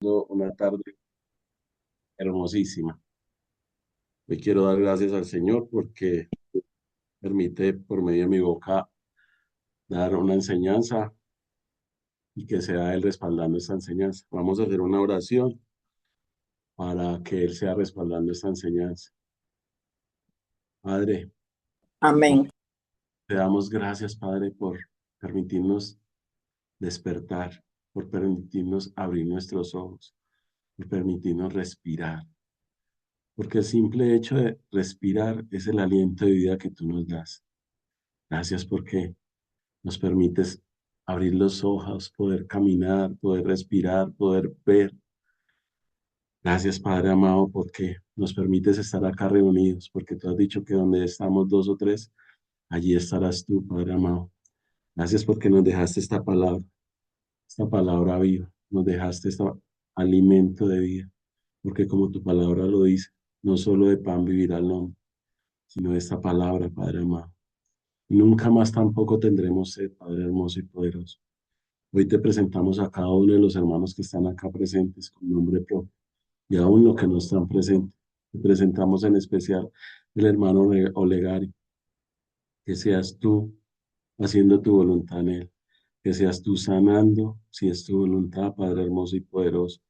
Una tarde hermosísima. Hoy quiero dar gracias al Señor porque permite por medio de mi boca dar una enseñanza y que sea Él respaldando esta enseñanza. Vamos a hacer una oración para que Él sea respaldando esta enseñanza. Padre, Amén. te damos gracias, Padre, por permitirnos despertar, por permitirnos abrir nuestros ojos, por permitirnos respirar. Porque el simple hecho de respirar es el aliento de vida que tú nos das. Gracias porque nos permites abrir los ojos, poder caminar, poder respirar, poder ver. Gracias, Padre amado, porque nos permites estar acá reunidos, porque tú has dicho que donde estamos dos o tres, allí estarás tú, Padre amado. Gracias porque nos dejaste esta palabra viva, nos dejaste este alimento de vida, porque como tu palabra lo dice, no solo de pan vivirá el hombre, sino de esta palabra, Padre amado. Y nunca más tampoco tendremos sed, Padre hermoso y poderoso. Hoy te presentamos a cada uno de los hermanos que están acá presentes con nombre propio y aún los que no están presentes. Te presentamos en especial el hermano Olegario, que seas tú haciendo tu voluntad en él, que seas tú sanando, si es tu voluntad, Padre hermoso y poderoso.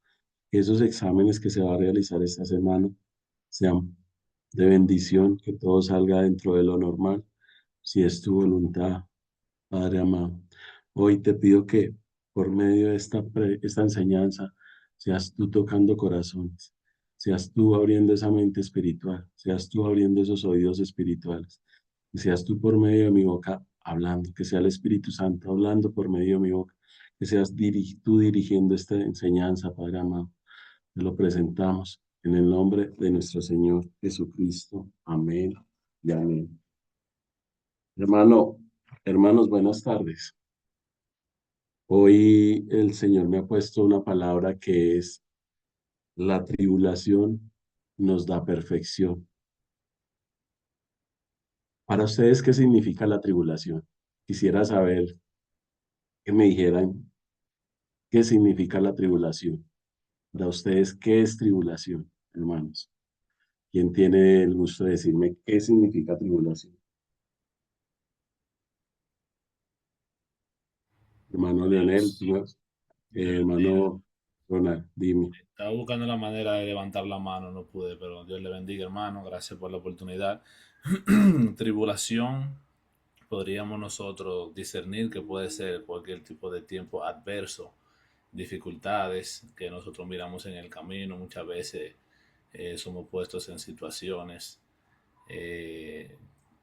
Que esos exámenes que se va a realizar esta semana sean de bendición, que todo salga dentro de lo normal, si es tu voluntad, Padre amado. Hoy te pido que por medio de esta enseñanza seas tú tocando corazones, seas tú abriendo esa mente espiritual, seas tú abriendo esos oídos espirituales, y seas tú por medio de mi boca hablando, que sea el Espíritu Santo hablando por medio de mi boca, que seas tú dirigiendo esta enseñanza, Padre amado. Te lo presentamos en el nombre de nuestro Señor Jesucristo. Amén y amén. Hermano, hermanos, buenas tardes. Hoy el Señor me ha puesto una palabra que es: la tribulación nos da perfección. Para ustedes, ¿qué significa la tribulación? Quisiera saber que me dijeran qué significa la tribulación. Para ustedes, ¿qué es tribulación, hermanos? ¿Quién tiene el gusto de decirme qué significa tribulación? Hermano Leonel, Dios, Dios le bendiga. hermano Ronald, dime. Estaba buscando la manera de levantar la mano, no pude, pero Dios le bendiga, hermano. Gracias por la oportunidad. Tribulación, podríamos nosotros discernir que puede ser cualquier tipo de tiempo adverso, dificultades que nosotros miramos en el camino. Muchas veces somos puestos en situaciones eh,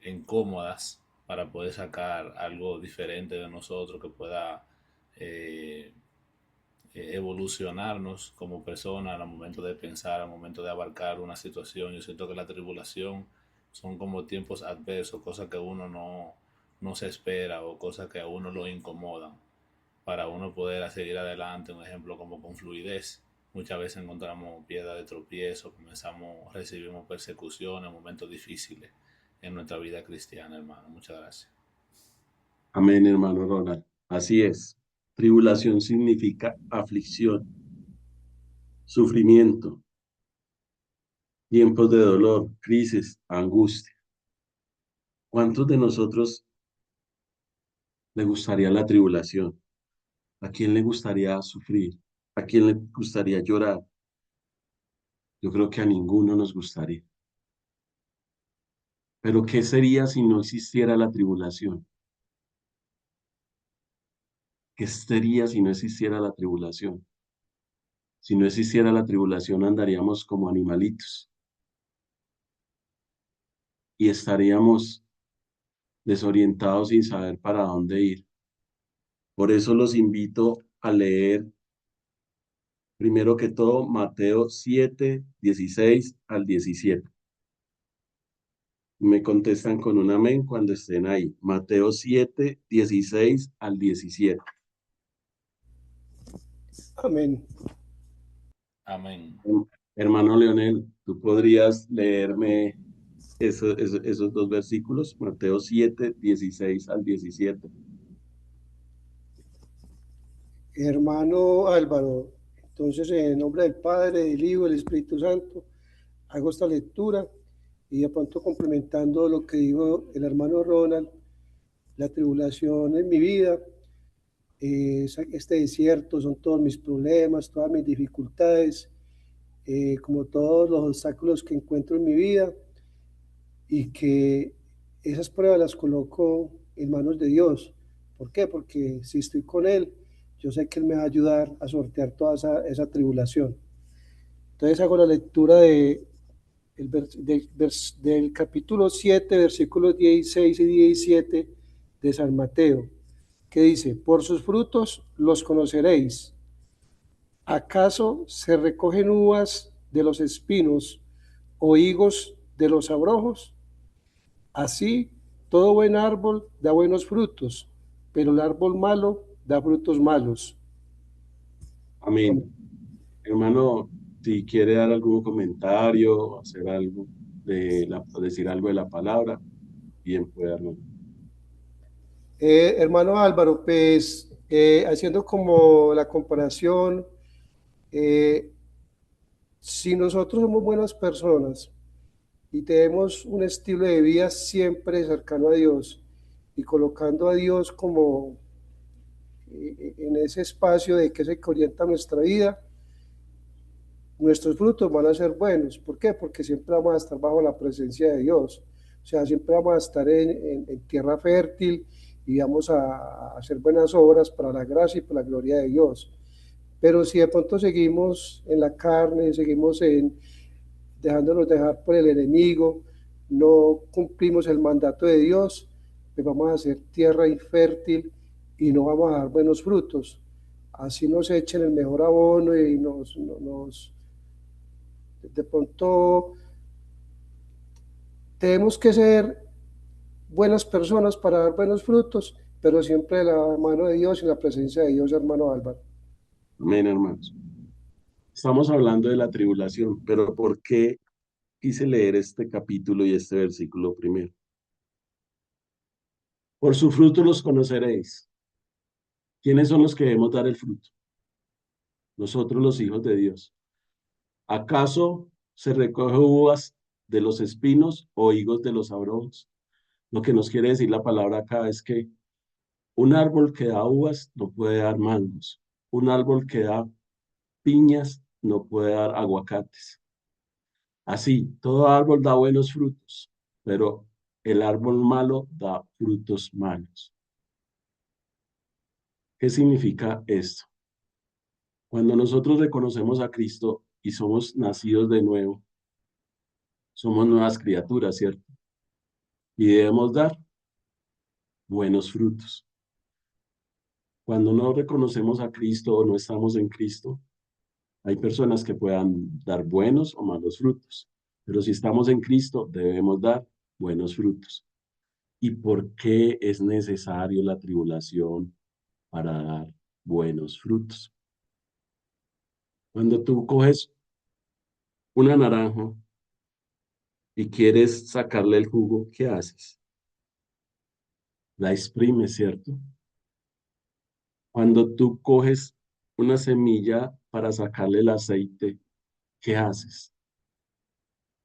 incómodas para poder sacar algo diferente de nosotros que pueda eh, evolucionarnos como personas al momento de pensar, al momento de abarcar una situación. Yo siento que la tribulación son como tiempos adversos, cosas que uno no se espera o cosas que a uno lo incomodan para uno poder seguir adelante. Un ejemplo como con fluidez. Muchas veces encontramos piedra de tropiezo, recibimos persecuciones, momentos difíciles en nuestra vida cristiana, hermano. Muchas gracias. Amén, hermano Ronald. Así es. Tribulación significa aflicción, sufrimiento, tiempos de dolor, crisis, angustia. ¿Cuántos de nosotros le gustaría la tribulación? ¿A quién le gustaría sufrir? ¿A quién le gustaría llorar? Yo creo que a ninguno nos gustaría. Pero ¿qué sería si no existiera la tribulación? ¿Qué sería si no existiera la tribulación? Si no existiera la tribulación, andaríamos como animalitos y estaríamos desorientados sin saber para dónde ir. Por eso los invito a leer, primero que todo, Mateo 7:16 al 17. Me contestan con un amén cuando estén ahí. Mateo 7:16 al 17. Amén. Amén. Hermano Leonel, ¿tú podrías leerme esos dos versículos? Mateo 7:16 al 17. Hermano Álvaro, Entonces, en el nombre del Padre, del Hijo y del Espíritu Santo, hago esta lectura y de pronto complementando lo que dijo el hermano Ronald, la tribulación en mi vida, este desierto, son todos mis problemas, todas mis dificultades, como todos los obstáculos que encuentro en mi vida y que esas pruebas las coloco en manos de Dios. ¿Por qué? Porque si estoy con Él, yo sé que Él me va a ayudar a sortear toda esa tribulación. Entonces hago la lectura del capítulo 7, versículos 16 y 17 de San Mateo, que dice, por sus frutos los conoceréis. ¿Acaso se recogen uvas de los espinos o higos de los abrojos? Así, todo buen árbol da buenos frutos, pero el árbol malo da frutos malos. Amén. Hermano, si quiere dar algún comentario, hacer algo decir algo de la palabra, bien puede darlo. Hermano Álvaro, pues haciendo como la comparación, eh, si nosotros somos buenas personas y tenemos un estilo de vida siempre cercano a Dios y colocando a Dios como en ese espacio de que es el que orienta nuestra vida, nuestros frutos van a ser buenos. ¿Por qué? Porque siempre vamos a estar bajo la presencia de Dios. O sea, siempre vamos a estar en tierra fértil y vamos a hacer buenas obras para la gracia y para la gloria de Dios. Pero si de pronto seguimos en la carne, seguimos dejándonos dejar por el enemigo, no cumplimos el mandato de Dios, pues vamos a hacer tierra infértil y no vamos a dar buenos frutos. Así nos echen el mejor abono y de pronto tenemos que ser buenas personas para dar buenos frutos, pero siempre de la mano de Dios y la presencia de Dios, hermano Álvaro. Amén, hermanos. Estamos hablando de la tribulación, pero ¿por qué quise leer este capítulo y este versículo primero? Por su fruto los conoceréis. ¿Quiénes son los que debemos dar el fruto? Nosotros los hijos de Dios. ¿Acaso se recoge uvas de los espinos o higos de los abrojos? Lo que nos quiere decir la palabra acá es que un árbol que da uvas no puede dar mangos. Un árbol que da piñas no puede dar aguacates. Así, todo árbol da buenos frutos, pero el árbol malo da frutos malos. ¿Qué significa esto? Cuando nosotros reconocemos a Cristo y somos nacidos de nuevo, somos nuevas criaturas, ¿cierto? Y debemos dar buenos frutos. Cuando no reconocemos a Cristo o no estamos en Cristo, hay personas que puedan dar buenos o malos frutos, pero si estamos en Cristo, debemos dar buenos frutos. ¿Y por qué es necesario la tribulación para dar buenos frutos? Cuando tú coges una naranja y quieres sacarle el jugo, ¿qué haces? La exprimes, ¿cierto? Cuando tú coges una semilla para sacarle el aceite, ¿qué haces?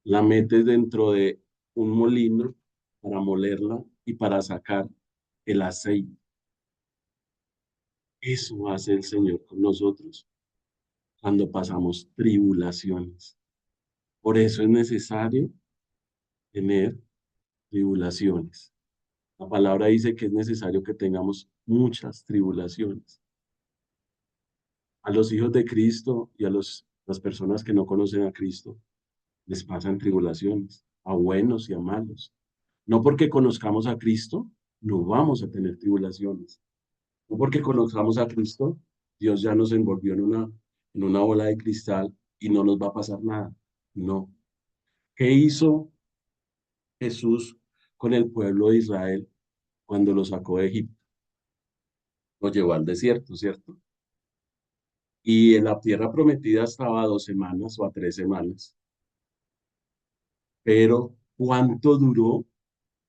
La metes dentro de un molino para molerla y para sacar el aceite. Eso hace el Señor con nosotros cuando pasamos tribulaciones. Por eso es necesario tener tribulaciones. La palabra dice que es necesario que tengamos muchas tribulaciones. A los hijos de Cristo y a las personas que no conocen a Cristo les pasan tribulaciones, a buenos y a malos. No porque conozcamos a Cristo, no vamos a tener tribulaciones. No porque conozcamos a Cristo, Dios ya nos envolvió en una bola de cristal y no nos va a pasar nada. No. ¿Qué hizo Jesús con el pueblo de Israel cuando lo sacó de Egipto? Lo llevó al desierto, ¿cierto? Y en la tierra prometida estaba 2 semanas o a 3 semanas. Pero ¿cuánto duró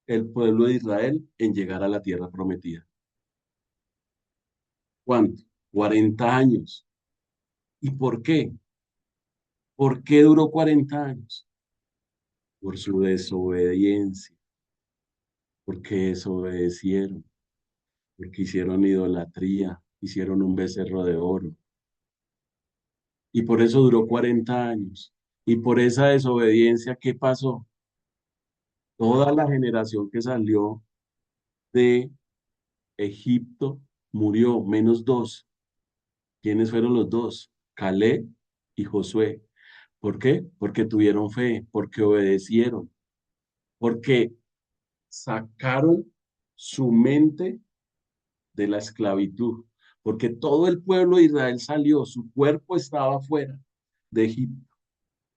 el pueblo de Israel en llegar a la tierra prometida? ¿Cuánto? 40 años. ¿Y por qué? ¿Por qué duró 40 años? Por su desobediencia, porque desobedecieron, porque hicieron idolatría, hicieron un becerro de oro. Y por eso duró 40 años. Y por esa desobediencia, ¿qué pasó? Toda la generación que salió de Egipto murió, menos dos. ¿Quiénes fueron los dos? Caleb y Josué. ¿Por qué? Porque tuvieron fe, porque obedecieron, porque sacaron su mente de la esclavitud, porque todo el pueblo de Israel salió, su cuerpo estaba fuera de Egipto,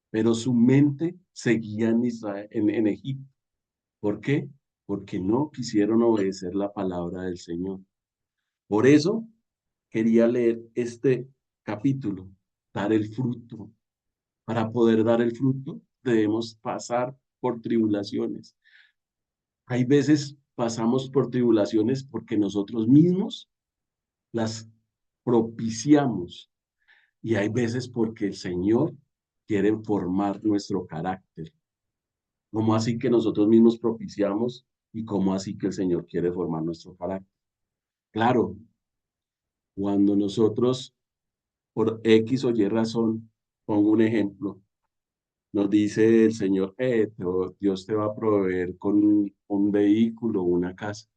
pero su mente seguía en Israel, en Egipto. ¿Por qué? Porque no quisieron obedecer la palabra del Señor. Por eso quería leer este capítulo, dar el fruto. Para poder dar el fruto, debemos pasar por tribulaciones. Hay veces pasamos por tribulaciones porque nosotros mismos las propiciamos y hay veces porque el Señor quiere formar nuestro carácter. ¿Cómo así que nosotros mismos propiciamos y cómo así que el Señor quiere formar nuestro carácter? Claro, cuando nosotros por X o Y razón, pongo un ejemplo, nos dice el Señor, Dios te va a proveer con un vehículo, una casa.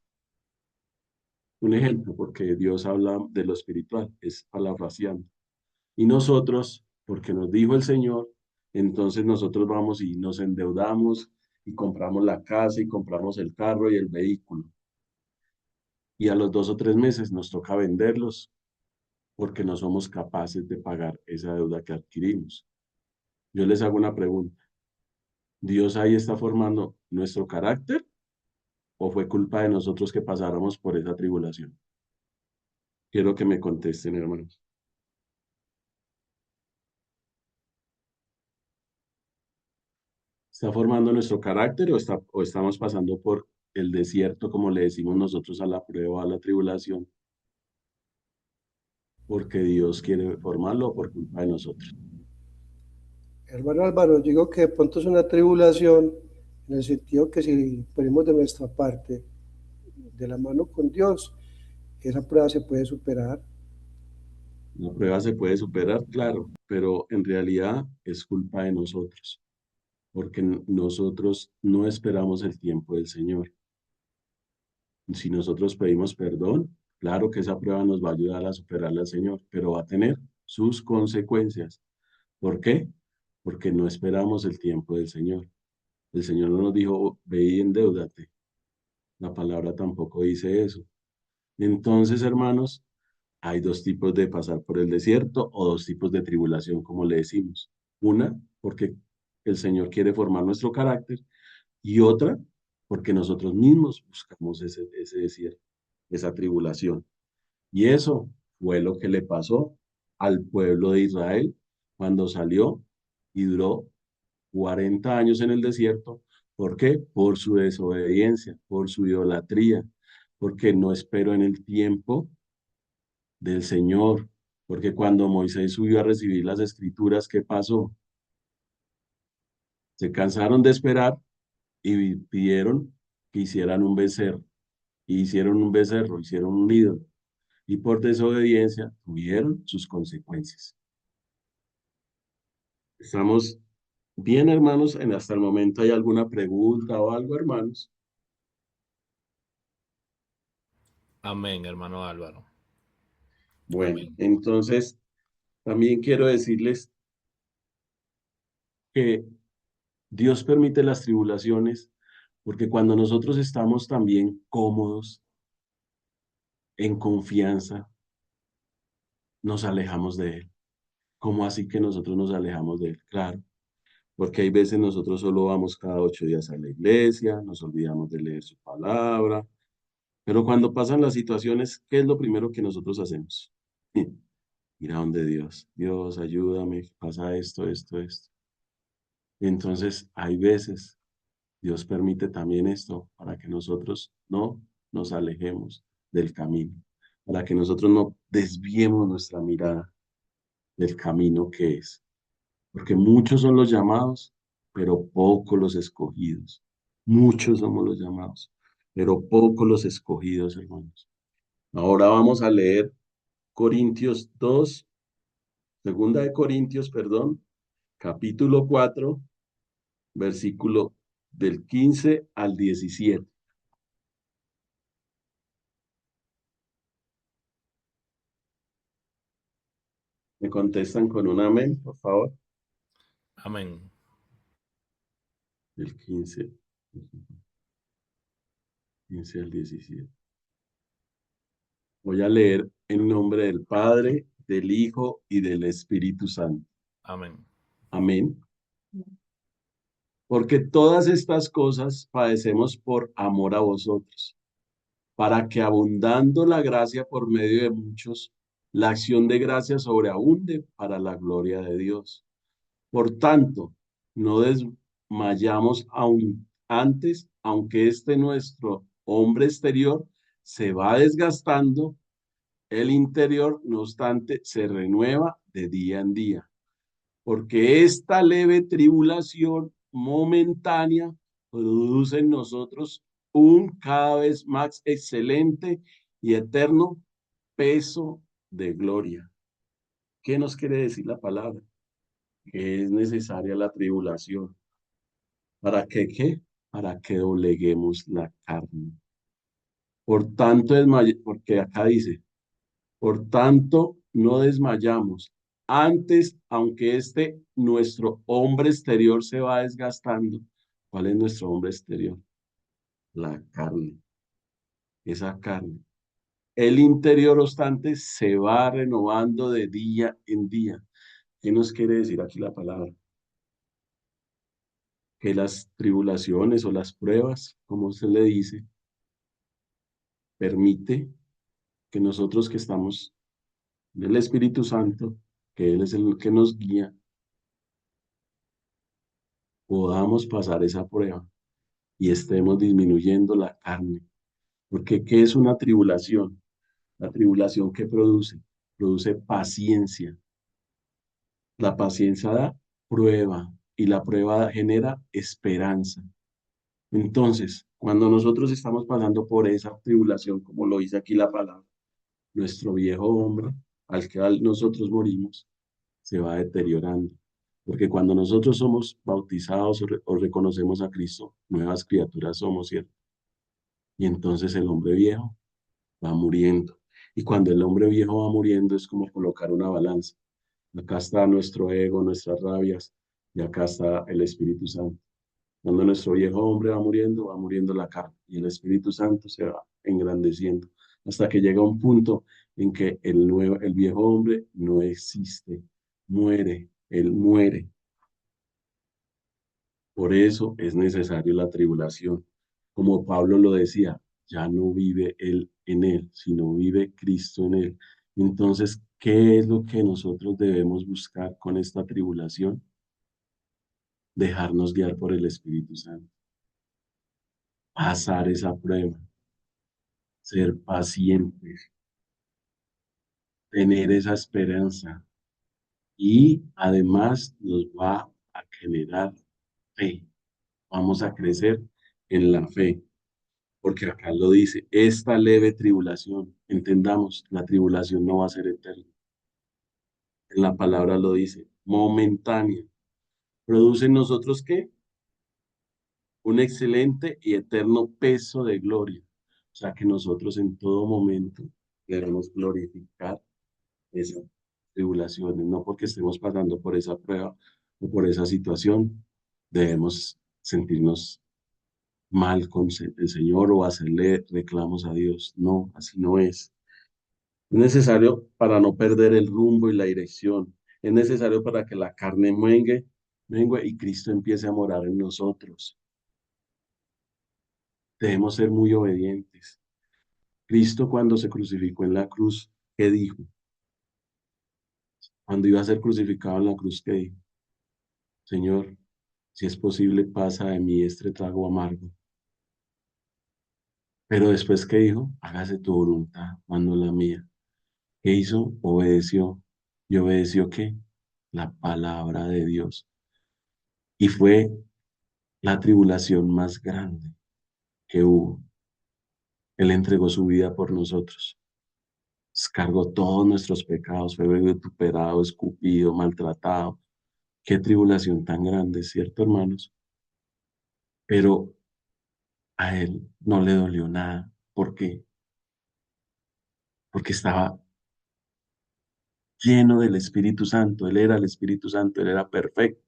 Un ejemplo, porque Dios habla de lo espiritual, es parafraseando. Y nosotros, porque nos dijo el Señor, entonces nosotros vamos y nos endeudamos y compramos la casa y compramos el carro y el vehículo. Y a los 2 o 3 meses nos toca venderlos porque no somos capaces de pagar esa deuda que adquirimos. Yo les hago una pregunta. ¿Dios ahí está formando nuestro carácter o fue culpa de nosotros que pasáramos por esa tribulación? Quiero que me contesten, hermanos. ¿Está formando nuestro carácter o estamos pasando por el desierto, como le decimos nosotros a la prueba, a la tribulación, porque Dios quiere formarlo o por culpa de nosotros? Hermano Álvaro, digo que de pronto es una tribulación en el sentido que si ponemos de nuestra parte, de la mano con Dios, esa prueba se puede superar. La prueba se puede superar, claro, pero en realidad es culpa de nosotros, porque nosotros no esperamos el tiempo del Señor. Si nosotros pedimos perdón, claro que esa prueba nos va a ayudar a superarla al Señor, pero va a tener sus consecuencias. ¿Por qué? Porque no esperamos el tiempo del Señor. El Señor no nos dijo, ve y endeúdate. La palabra tampoco dice eso. Entonces, hermanos, hay dos tipos de pasar por el desierto o dos tipos de tribulación, como le decimos. Una, porque el Señor quiere formar nuestro carácter, y otra, porque nosotros mismos buscamos ese desierto, esa tribulación. Y eso fue lo que le pasó al pueblo de Israel cuando salió y duró 40 años en el desierto. ¿Por qué? Por su desobediencia, por su idolatría, porque no esperó en el tiempo del Señor, porque cuando Moisés subió a recibir las escrituras, ¿qué pasó? Se cansaron de esperar y pidieron que hicieran un becerro, y hicieron un becerro, hicieron un ídolo, y por desobediencia tuvieron sus consecuencias. Estamos bien, hermanos, hasta el momento hay alguna pregunta o algo, hermanos. Amén, hermano Álvaro. Bueno, Amén. entonces también quiero decirles que Dios permite las tribulaciones porque cuando nosotros estamos también cómodos, en confianza, nos alejamos de Él. ¿Cómo así que nosotros nos alejamos de Él? Claro, porque hay veces nosotros solo vamos cada 8 días a la iglesia, nos olvidamos de leer su palabra, pero cuando pasan las situaciones, ¿qué es lo primero que nosotros hacemos? Ir a donde Dios. Dios, ayúdame, pasa esto, esto, esto. Entonces, hay veces Dios permite también esto para que nosotros no nos alejemos del camino, para que nosotros no desviemos nuestra mirada. del camino que es. Porque muchos son los llamados, pero pocos los escogidos. Muchos somos los llamados, pero pocos los escogidos, hermanos. Ahora vamos a leer Corintios 2, segunda de Corintios, perdón, capítulo 4, versículo del 15 al 17. ¿Me contestan con un amén, por favor? Amén. Del 15 al 17. Voy a leer en nombre del Padre, del Hijo y del Espíritu Santo. Amén. Amén. Porque todas estas cosas padecemos por amor a vosotros, para que abundando la gracia por medio de muchos, la acción de gracia sobreabunde para la gloria de Dios. Por tanto, no desmayamos aún antes, aunque este nuestro hombre exterior se va desgastando, el interior, no obstante, se renueva de día en día, porque esta leve tribulación momentánea produce en nosotros un cada vez más excelente y eterno peso de gloria. ¿Qué nos quiere decir la palabra? Que es necesaria la tribulación. ¿Para qué qué? Para que dobleguemos la carne. Por tanto, porque acá dice, por tanto, no desmayamos. Antes, aunque nuestro hombre exterior se va desgastando, ¿cuál es nuestro hombre exterior? La carne, esa carne. El interior obstante se va renovando de día en día. ¿Qué nos quiere decir aquí la palabra? Que las tribulaciones o las pruebas, como se le dice, permite que nosotros que estamos del Espíritu Santo, que Él es el que nos guía, podamos pasar esa prueba y estemos disminuyendo la carne. Porque ¿qué es una tribulación? La tribulación que produce, produce paciencia. La paciencia da prueba y la prueba genera esperanza. Entonces, cuando nosotros estamos pasando por esa tribulación, como lo dice aquí la palabra, nuestro viejo hombre, al que nosotros morimos, se va deteriorando. Porque cuando nosotros somos bautizados o reconocemos a Cristo, nuevas criaturas somos, ¿cierto? Y entonces el hombre viejo va muriendo. Y cuando el hombre viejo va muriendo es como colocar una balanza. Acá está nuestro ego, nuestras rabias, y acá está el Espíritu Santo. Cuando nuestro viejo hombre va muriendo la carne, y el Espíritu Santo se va engrandeciendo, hasta que llega un punto en que el viejo hombre no existe, muere, él muere. Por eso es necesario la tribulación. Como Pablo lo decía, ya no vive él en él, sino vive Cristo en él. Entonces, ¿qué es lo que nosotros debemos buscar con esta tribulación? Dejarnos guiar por el Espíritu Santo, pasar esa prueba, ser pacientes, tener esa esperanza y además nos va a generar fe. Vamos a crecer en la fe. Porque acá lo dice, esta leve tribulación, entendamos, la tribulación no va a ser eterna. En la palabra lo dice, momentánea. ¿Produce en nosotros qué? Un excelente y eterno peso de gloria. O sea que nosotros en todo momento debemos glorificar esas tribulaciones, no porque estemos pasando por esa prueba o por esa situación, debemos sentirnos mal con el Señor o hacerle reclamos a Dios. No, así no es. Es necesario para no perder el rumbo y la dirección. Es necesario para que la carne mengue y Cristo empiece a morar en nosotros. Debemos ser muy obedientes. Cristo cuando se crucificó en la cruz, ¿qué dijo? Cuando iba a ser crucificado en la cruz, ¿qué dijo? Señor, si es posible, pasa de mí este trago amargo. Pero después, ¿qué dijo? Hágase tu voluntad, mano la mía. ¿Qué hizo? Obedeció. y obedeció ¿qué? La palabra de Dios. Y fue la tribulación más grande que hubo. Él entregó su vida por nosotros. Cargó todos nuestros pecados, fue vituperado, escupido, maltratado. Qué tribulación tan grande, ¿cierto, hermanos? Pero a él no le dolió nada. ¿Por qué? Porque estaba lleno del Espíritu Santo. Él era el Espíritu Santo, él era perfecto.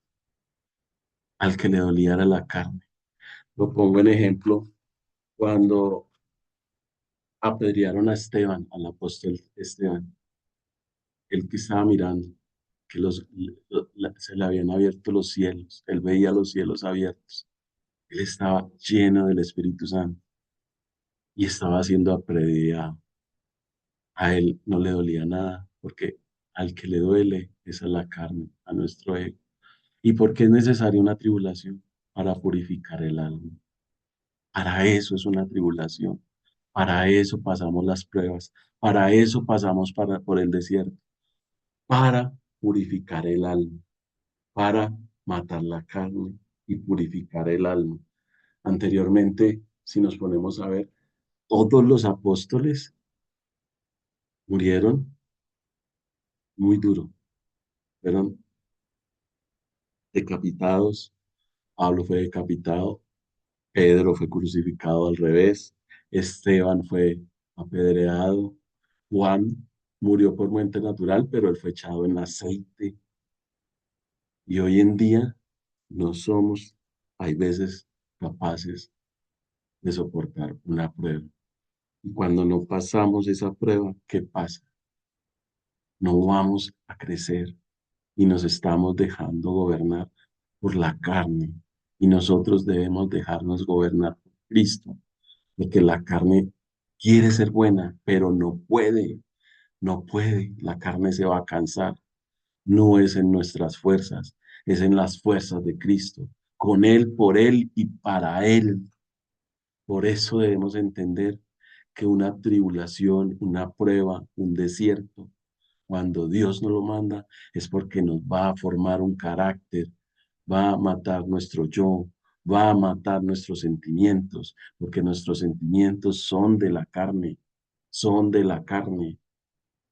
Al que le dolía era la carne. Lo pongo en ejemplo cuando apedrearon a Esteban, al apóstol Esteban, el que estaba mirando, que se le habían abierto los cielos, él veía los cielos abiertos, él estaba lleno del Espíritu Santo y estaba siendo apedreado. A él no le dolía nada, porque al que le duele es a la carne, a nuestro ego. ¿Y por qué es necesaria una tribulación? Para purificar el alma. Para eso es una tribulación. Para eso pasamos las pruebas. Para eso pasamos por el desierto. Para purificar el alma. Para matar la carne y purificar el alma. Anteriormente, si nos ponemos a ver, todos los apóstoles murieron muy duro. Fueron decapitados. Pablo fue decapitado. Pedro fue crucificado al revés. Esteban fue apedreado. Juan murió por muerte natural, pero él fue echado en aceite. Y hoy en día no somos, hay veces, capaces de soportar una prueba. Y cuando no pasamos esa prueba, ¿qué pasa? No vamos a crecer y nos estamos dejando gobernar por la carne. Y nosotros debemos dejarnos gobernar por Cristo, porque la carne quiere ser buena, pero no puede, no puede. La carne se va a cansar. No es en nuestras fuerzas, es en las fuerzas de Cristo, con Él, por Él y para Él. Por eso debemos entender que una tribulación, una prueba, un desierto, cuando Dios nos lo manda, es porque nos va a formar un carácter, va a matar nuestro yo, va a matar nuestros sentimientos, porque nuestros sentimientos son de la carne, son de la carne.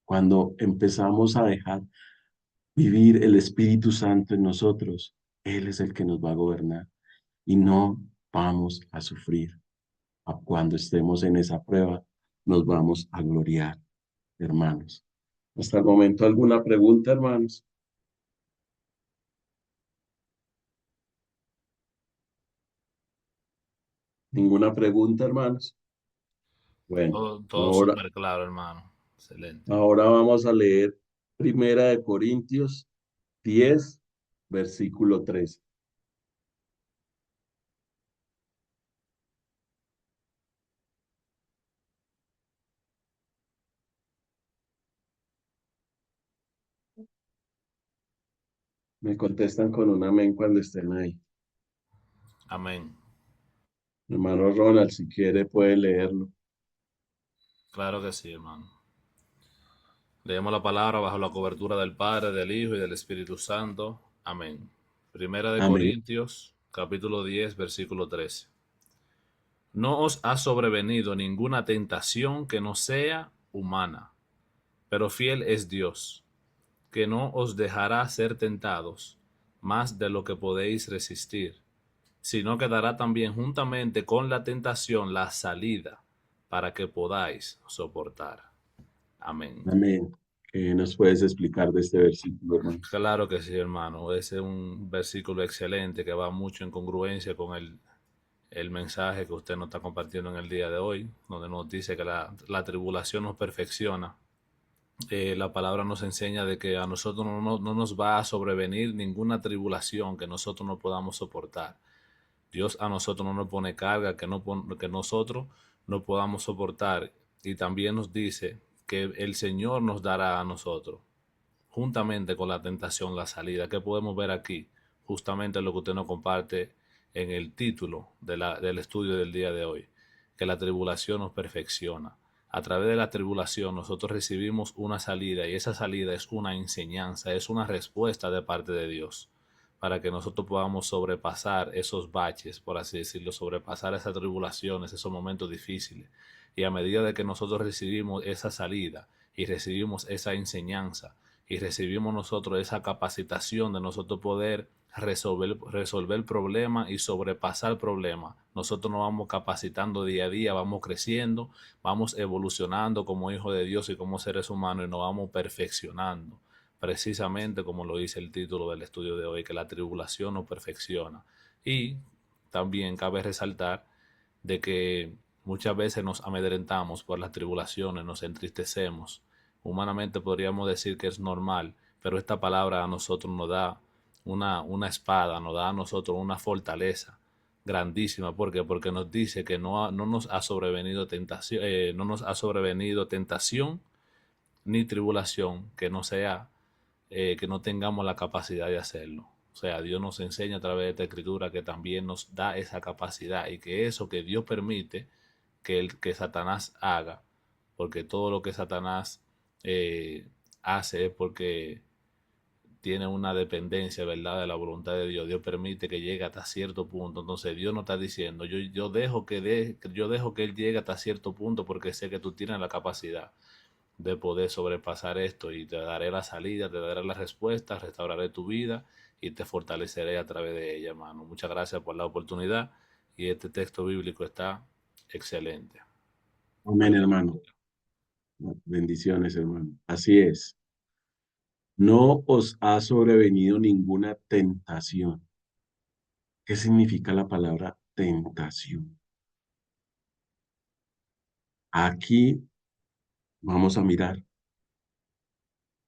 Cuando empezamos a dejar vivir el Espíritu Santo en nosotros, Él es el que nos va a gobernar y no vamos a sufrir. Cuando estemos en esa prueba, nos vamos a gloriar, hermanos. Hasta el momento, ¿alguna pregunta, hermanos? ¿Ninguna pregunta, hermanos? Bueno, Todo ahora, súper claro, hermano. Excelente. ahora vamos a leer Primera de Corintios 10, versículo 13. Me contestan con un amén cuando estén ahí. Amén. Hermano Ronald, si quiere puede leerlo. Claro que sí, hermano. Leemos la palabra bajo la cobertura del Padre, del Hijo y del Espíritu Santo. Amén. Primera de Amén. Corintios, capítulo 10, versículo 13. No os ha sobrevenido ninguna tentación que no sea humana, pero fiel es Dios, que no os dejará ser tentados más de lo que podéis resistir, sino que dará también juntamente con la tentación la salida para que podáis soportar. Amén. Amén. ¿Qué nos puedes explicar de este versículo, hermano? Claro que sí, hermano. Ese es un versículo excelente que va mucho en congruencia con el mensaje que usted nos está compartiendo en el día de hoy, donde nos dice que la tribulación nos perfecciona. La palabra nos enseña de que a nosotros no nos va a sobrevenir ninguna tribulación que nosotros no podamos soportar. Dios a nosotros no nos pone carga que nosotros no podamos soportar. Y también nos dice que el Señor nos dará a nosotros, juntamente con la tentación, la salida. ¿Qué podemos ver aquí? Justamente lo que usted nos comparte en el título del estudio del día de hoy, que la tribulación nos perfecciona. A través de la tribulación nosotros recibimos una salida y esa salida es una enseñanza, es una respuesta de parte de Dios para que nosotros podamos sobrepasar esos baches, por así decirlo, sobrepasar esas tribulaciones, esos momentos difíciles. Y a medida de que nosotros recibimos esa salida y recibimos esa enseñanza y recibimos nosotros esa capacitación de nosotros poder resolver problemas y sobrepasar problemas, nosotros nos vamos capacitando día a día, vamos creciendo, vamos evolucionando como hijos de Dios y como seres humanos y nos vamos perfeccionando. Precisamente como lo dice el título del estudio de hoy, que la tribulación nos perfecciona. Y también cabe resaltar de que muchas veces nos amedrentamos por las tribulaciones, nos entristecemos. Humanamente podríamos decir que es normal, pero esta palabra a nosotros nos da una espada, nos da a nosotros una fortaleza grandísima. ¿Por qué? Porque nos dice que no nos ha sobrevenido tentación, no nos ha sobrevenido tentación ni tribulación que no sea, que no tengamos la capacidad de hacerlo. O sea, Dios nos enseña a través de esta escritura que también nos da esa capacidad y que eso que Dios permite que Satanás haga, porque todo lo que Satanás hace es porque tiene una dependencia, ¿verdad?, de la voluntad de Dios. Dios permite que llegue hasta cierto punto. Entonces Dios no está diciendo, yo dejo que Él llegue hasta cierto punto porque sé que tú tienes la capacidad de poder sobrepasar esto y te daré la salida, te daré la respuesta, restauraré tu vida y te fortaleceré a través de ella, hermano. Muchas gracias por la oportunidad y este texto bíblico está excelente. Amén, hermano. Bendiciones, hermano. Así es. No os ha sobrevenido ninguna tentación. ¿Qué significa la palabra tentación? Aquí vamos a mirar.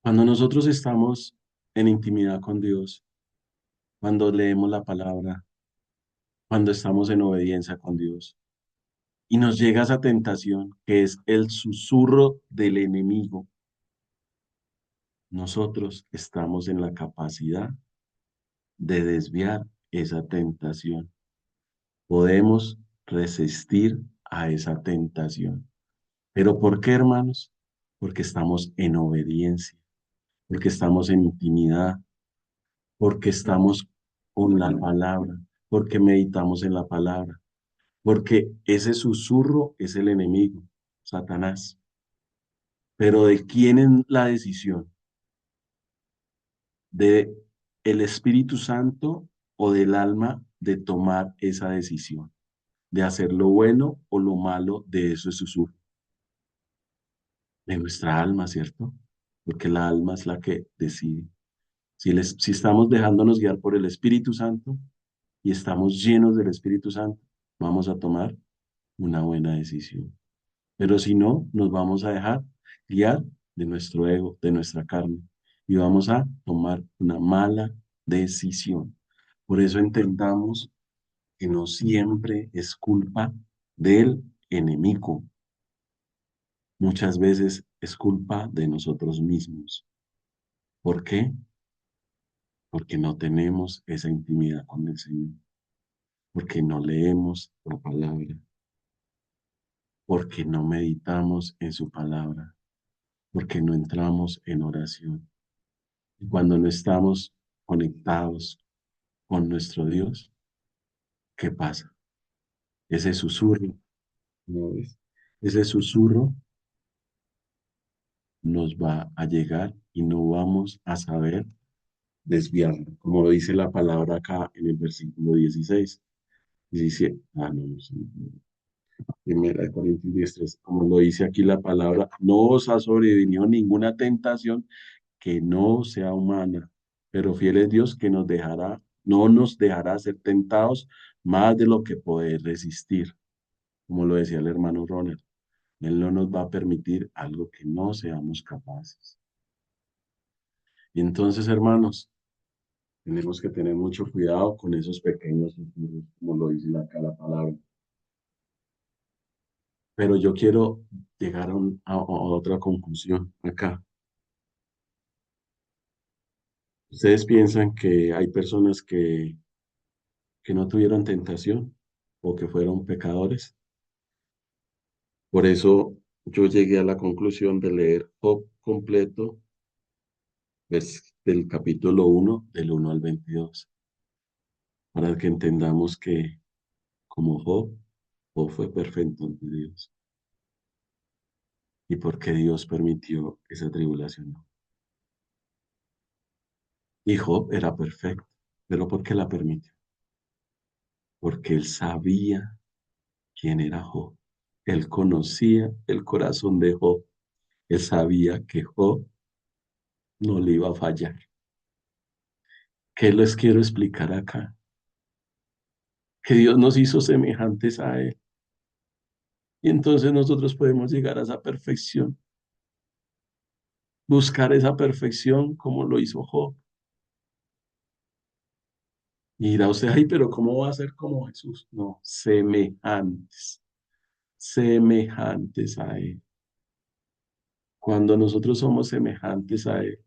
Cuando nosotros estamos en intimidad con Dios, cuando leemos la palabra, cuando estamos en obediencia con Dios, y nos llega esa tentación que es el susurro del enemigo, nosotros estamos en la capacidad de desviar esa tentación. Podemos resistir a esa tentación. ¿Pero por qué, hermanos? Porque estamos en obediencia, porque estamos en intimidad, porque estamos con la palabra, porque meditamos en la palabra, porque ese susurro es el enemigo, Satanás. Pero ¿de quién es la decisión? ¿De el Espíritu Santo o del alma de tomar esa decisión? De hacer lo bueno o lo malo de ese susurro. De nuestra alma, ¿cierto? Porque la alma es la que decide. Si estamos dejándonos guiar por el Espíritu Santo y estamos llenos del Espíritu Santo, vamos a tomar una buena decisión. Pero si no, nos vamos a dejar guiar de nuestro ego, de nuestra carne, y vamos a tomar una mala decisión. Por eso entendamos que no siempre es culpa del enemigo. Muchas veces es culpa de nosotros mismos. ¿Por qué? Porque no tenemos esa intimidad con el Señor, porque no leemos la palabra, porque no meditamos en su palabra, porque no entramos en oración. Y cuando no estamos conectados con nuestro Dios, ¿qué pasa? Ese susurro, ¿no ves? Ese susurro nos va a llegar y no vamos a saber desviarlo, como lo dice la palabra acá en el versículo 16. Dice, no, no, Primera de Corintios 10:3, como lo dice aquí la palabra, no os ha sobrevenido ninguna tentación que no sea humana, pero fiel es Dios que no nos dejará ser tentados más de lo que poder resistir, como lo decía el hermano Ronald. Él no nos va a permitir algo que no seamos capaces. Y entonces, hermanos, tenemos que tener mucho cuidado con esos pequeños susurros, como lo dice acá la palabra. Pero yo quiero llegar a otra conclusión acá. ¿Ustedes piensan que hay personas que no tuvieron tentación o que fueron pecadores? Por eso yo llegué a la conclusión de leer Job completo, del capítulo 1, del 1 al 22, para que entendamos que como Job, Job fue perfecto ante Dios. ¿Y por qué Dios permitió esa tribulación? Y Job era perfecto, pero ¿por qué la permitió? Porque él sabía quién era Job. Él conocía el corazón de Job. Él sabía que Job no le iba a fallar. ¿Qué les quiero explicar acá? Que Dios nos hizo semejantes a Él. Y entonces nosotros podemos llegar a esa perfección, buscar esa perfección como lo hizo Job. Y dirá usted, ay, pero ¿cómo va a ser como Jesús? No, semejantes, semejantes a Él. Cuando nosotros somos semejantes a Él,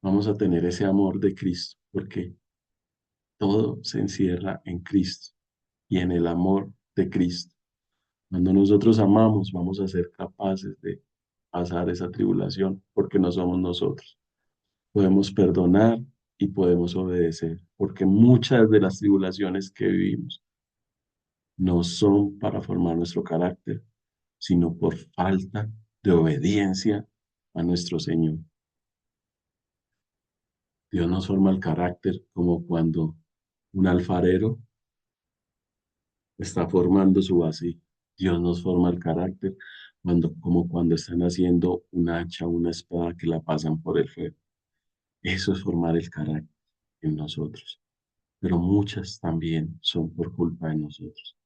vamos a tener ese amor de Cristo, porque todo se encierra en Cristo y en el amor de Cristo. Cuando nosotros amamos, vamos a ser capaces de pasar esa tribulación, porque no somos nosotros. Podemos perdonar y podemos obedecer, porque muchas de las tribulaciones que vivimos no son para formar nuestro carácter, sino por falta de obediencia a nuestro Señor. Dios nos forma el carácter como cuando un alfarero está formando su vasija. Dios nos forma el carácter como cuando están haciendo un hacha, una espada que la pasan por el fuego. Eso es formar el carácter en nosotros. Pero muchas también son por culpa de nosotros.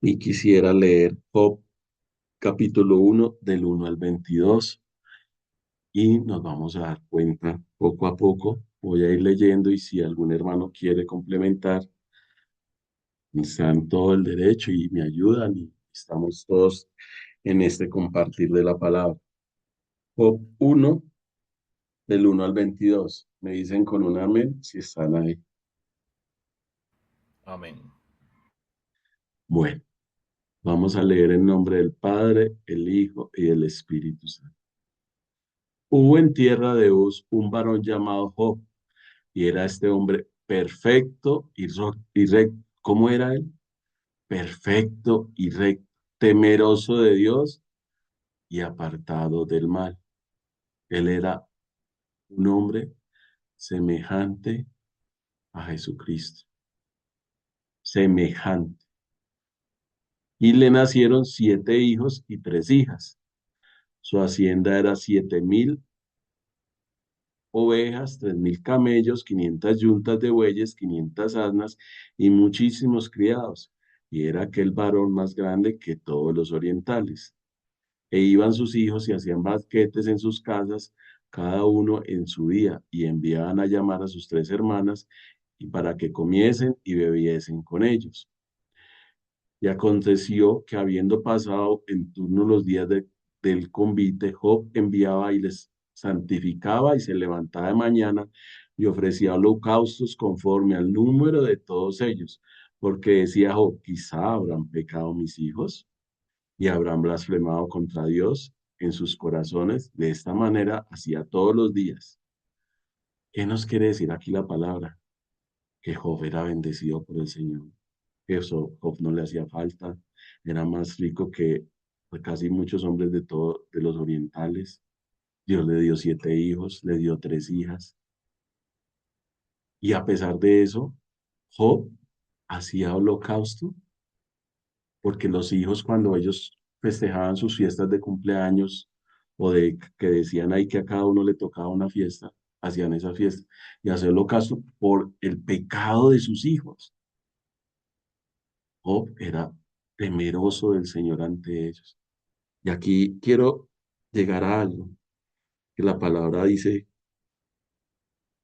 Y quisiera leer Job capítulo 1 del 1 al 22 y nos vamos a dar cuenta poco a poco. Voy a ir leyendo y si algún hermano quiere complementar, está en todo el derecho y me ayudan y estamos todos en este compartir de la palabra. Job 1 del 1 al 22. Me dicen con un amén si están ahí. Amén. Bueno, vamos a leer en nombre del Padre, el Hijo y el Espíritu Santo. Hubo en tierra de Uz un varón llamado Job, y era este hombre perfecto y recto. ¿Cómo era él? Perfecto y recto, temeroso de Dios y apartado del mal. Él era un hombre semejante a Jesucristo, semejante. Y le nacieron 7 hijos y 3 hijas. Su hacienda era 7.000 ovejas, 3.000 camellos, 500 yuntas de bueyes, 500 asnas y muchísimos criados. Y era aquel varón más grande que todos los orientales. E iban sus hijos y hacían banquetes en sus casas, cada uno en su día, y enviaban a llamar a sus 3 hermanas, y para que comiesen y bebiesen con ellos. Y aconteció que habiendo pasado en turno los días del convite, Job enviaba y les santificaba y se levantaba de mañana y ofrecía holocaustos conforme al número de todos ellos, porque decía Job, quizá habrán pecado mis hijos y habrán blasfemado contra Dios en sus corazones. De esta manera hacía todos los días. ¿Qué nos quiere decir aquí la palabra? Que Job era bendecido por el Señor. Que Job no le hacía falta. Era más rico que casi muchos hombres de los orientales. Dios le dio 7 hijos, le dio 3 hijas. Y a pesar de eso, Job hacía holocausto porque los hijos cuando ellos festejaban sus fiestas de cumpleaños o de que decían ahí que a cada uno le tocaba una fiesta, hacían esa fiesta y hacía holocausto por el pecado de sus hijos. Job era temeroso del Señor ante ellos. Y aquí quiero llegar a algo que la palabra dice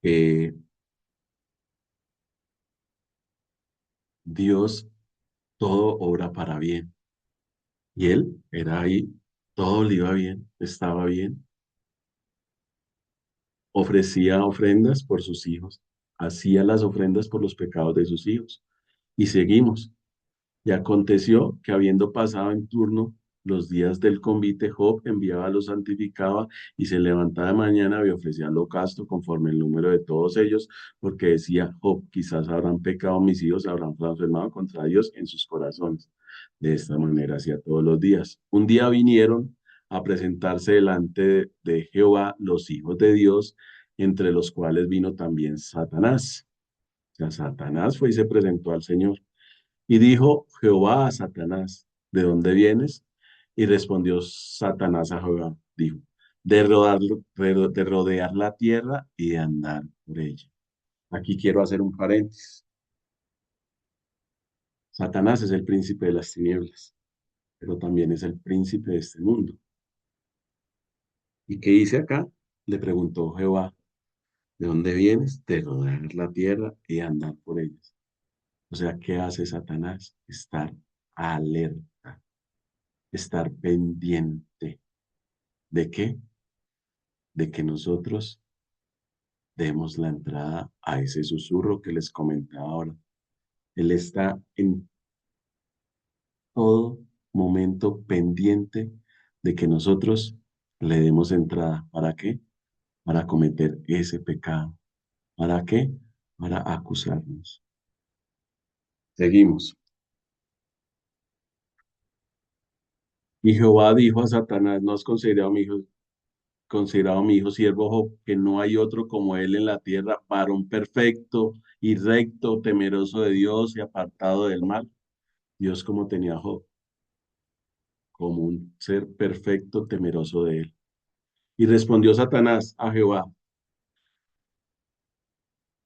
que Dios todo obra para bien. Y él era ahí, todo le iba bien, estaba bien, ofrecía ofrendas por sus hijos, hacía las ofrendas por los pecados de sus hijos. Y seguimos. Y aconteció que habiendo pasado en turno los días del convite, Job enviaba, los santificaba y se levantaba de mañana y ofrecía holocausto conforme el número de todos ellos, porque decía Job, quizás habrán pecado mis hijos, habrán blasfemado contra Dios en sus corazones. De esta manera hacía todos los días. Un día vinieron a presentarse delante de Jehová los hijos de Dios, entre los cuales vino también Satanás. O sea, Satanás fue y se presentó al Señor. Y dijo Jehová a Satanás, ¿de dónde vienes? Y respondió Satanás a Jehová, dijo, de rodear la tierra y de andar por ella. Aquí quiero hacer un paréntesis. Satanás es el príncipe de las tinieblas, pero también es el príncipe de este mundo. ¿Y qué dice acá? Le preguntó Jehová, ¿de dónde vienes? De rodear la tierra y andar por ellas. O sea, ¿qué hace Satanás? Estar alerta, estar pendiente. ¿De qué? De que nosotros demos la entrada a ese susurro que les comentaba ahora. Él está en todo momento pendiente de que nosotros le demos entrada. ¿Para qué? Para cometer ese pecado. ¿Para qué? Para acusarnos. Seguimos. Y Jehová dijo a Satanás, ¿no has considerado mi hijo siervo Job, que no hay otro como él en la tierra, varón perfecto y recto, temeroso de Dios y apartado del mal? Dios como tenía a Job, como un ser perfecto, temeroso de él. Y respondió Satanás a Jehová,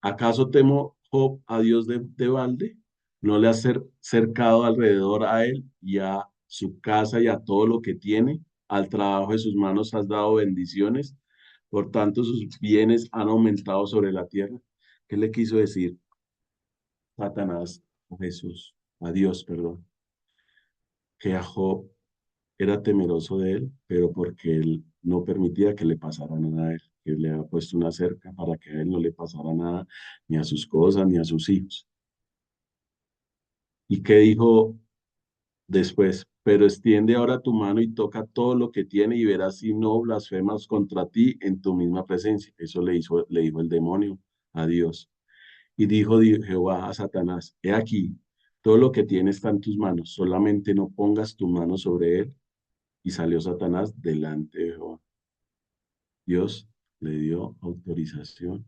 ¿acaso temo Job a Dios de balde? ¿No le has cercado alrededor a él y a su casa y a todo lo que tiene? Al trabajo de sus manos has dado bendiciones, por tanto sus bienes han aumentado sobre la tierra. ¿Qué le quiso decir Satanás a Jesús, a Dios, perdón? Que a Job era temeroso de él, pero porque él no permitía que le pasara nada a él, que le había puesto una cerca para que a él no le pasara nada, ni a sus cosas, ni a sus hijos. ¿Y qué dijo después? Pero extiende ahora tu mano y toca todo lo que tiene y verás si no blasfemas contra ti en tu misma presencia. Eso le dijo el demonio a Dios. Y dijo Jehová a Satanás, he aquí, todo lo que tiene está en tus manos, solamente no pongas tu mano sobre él. Y salió Satanás delante de Jehová. Dios le dio autorización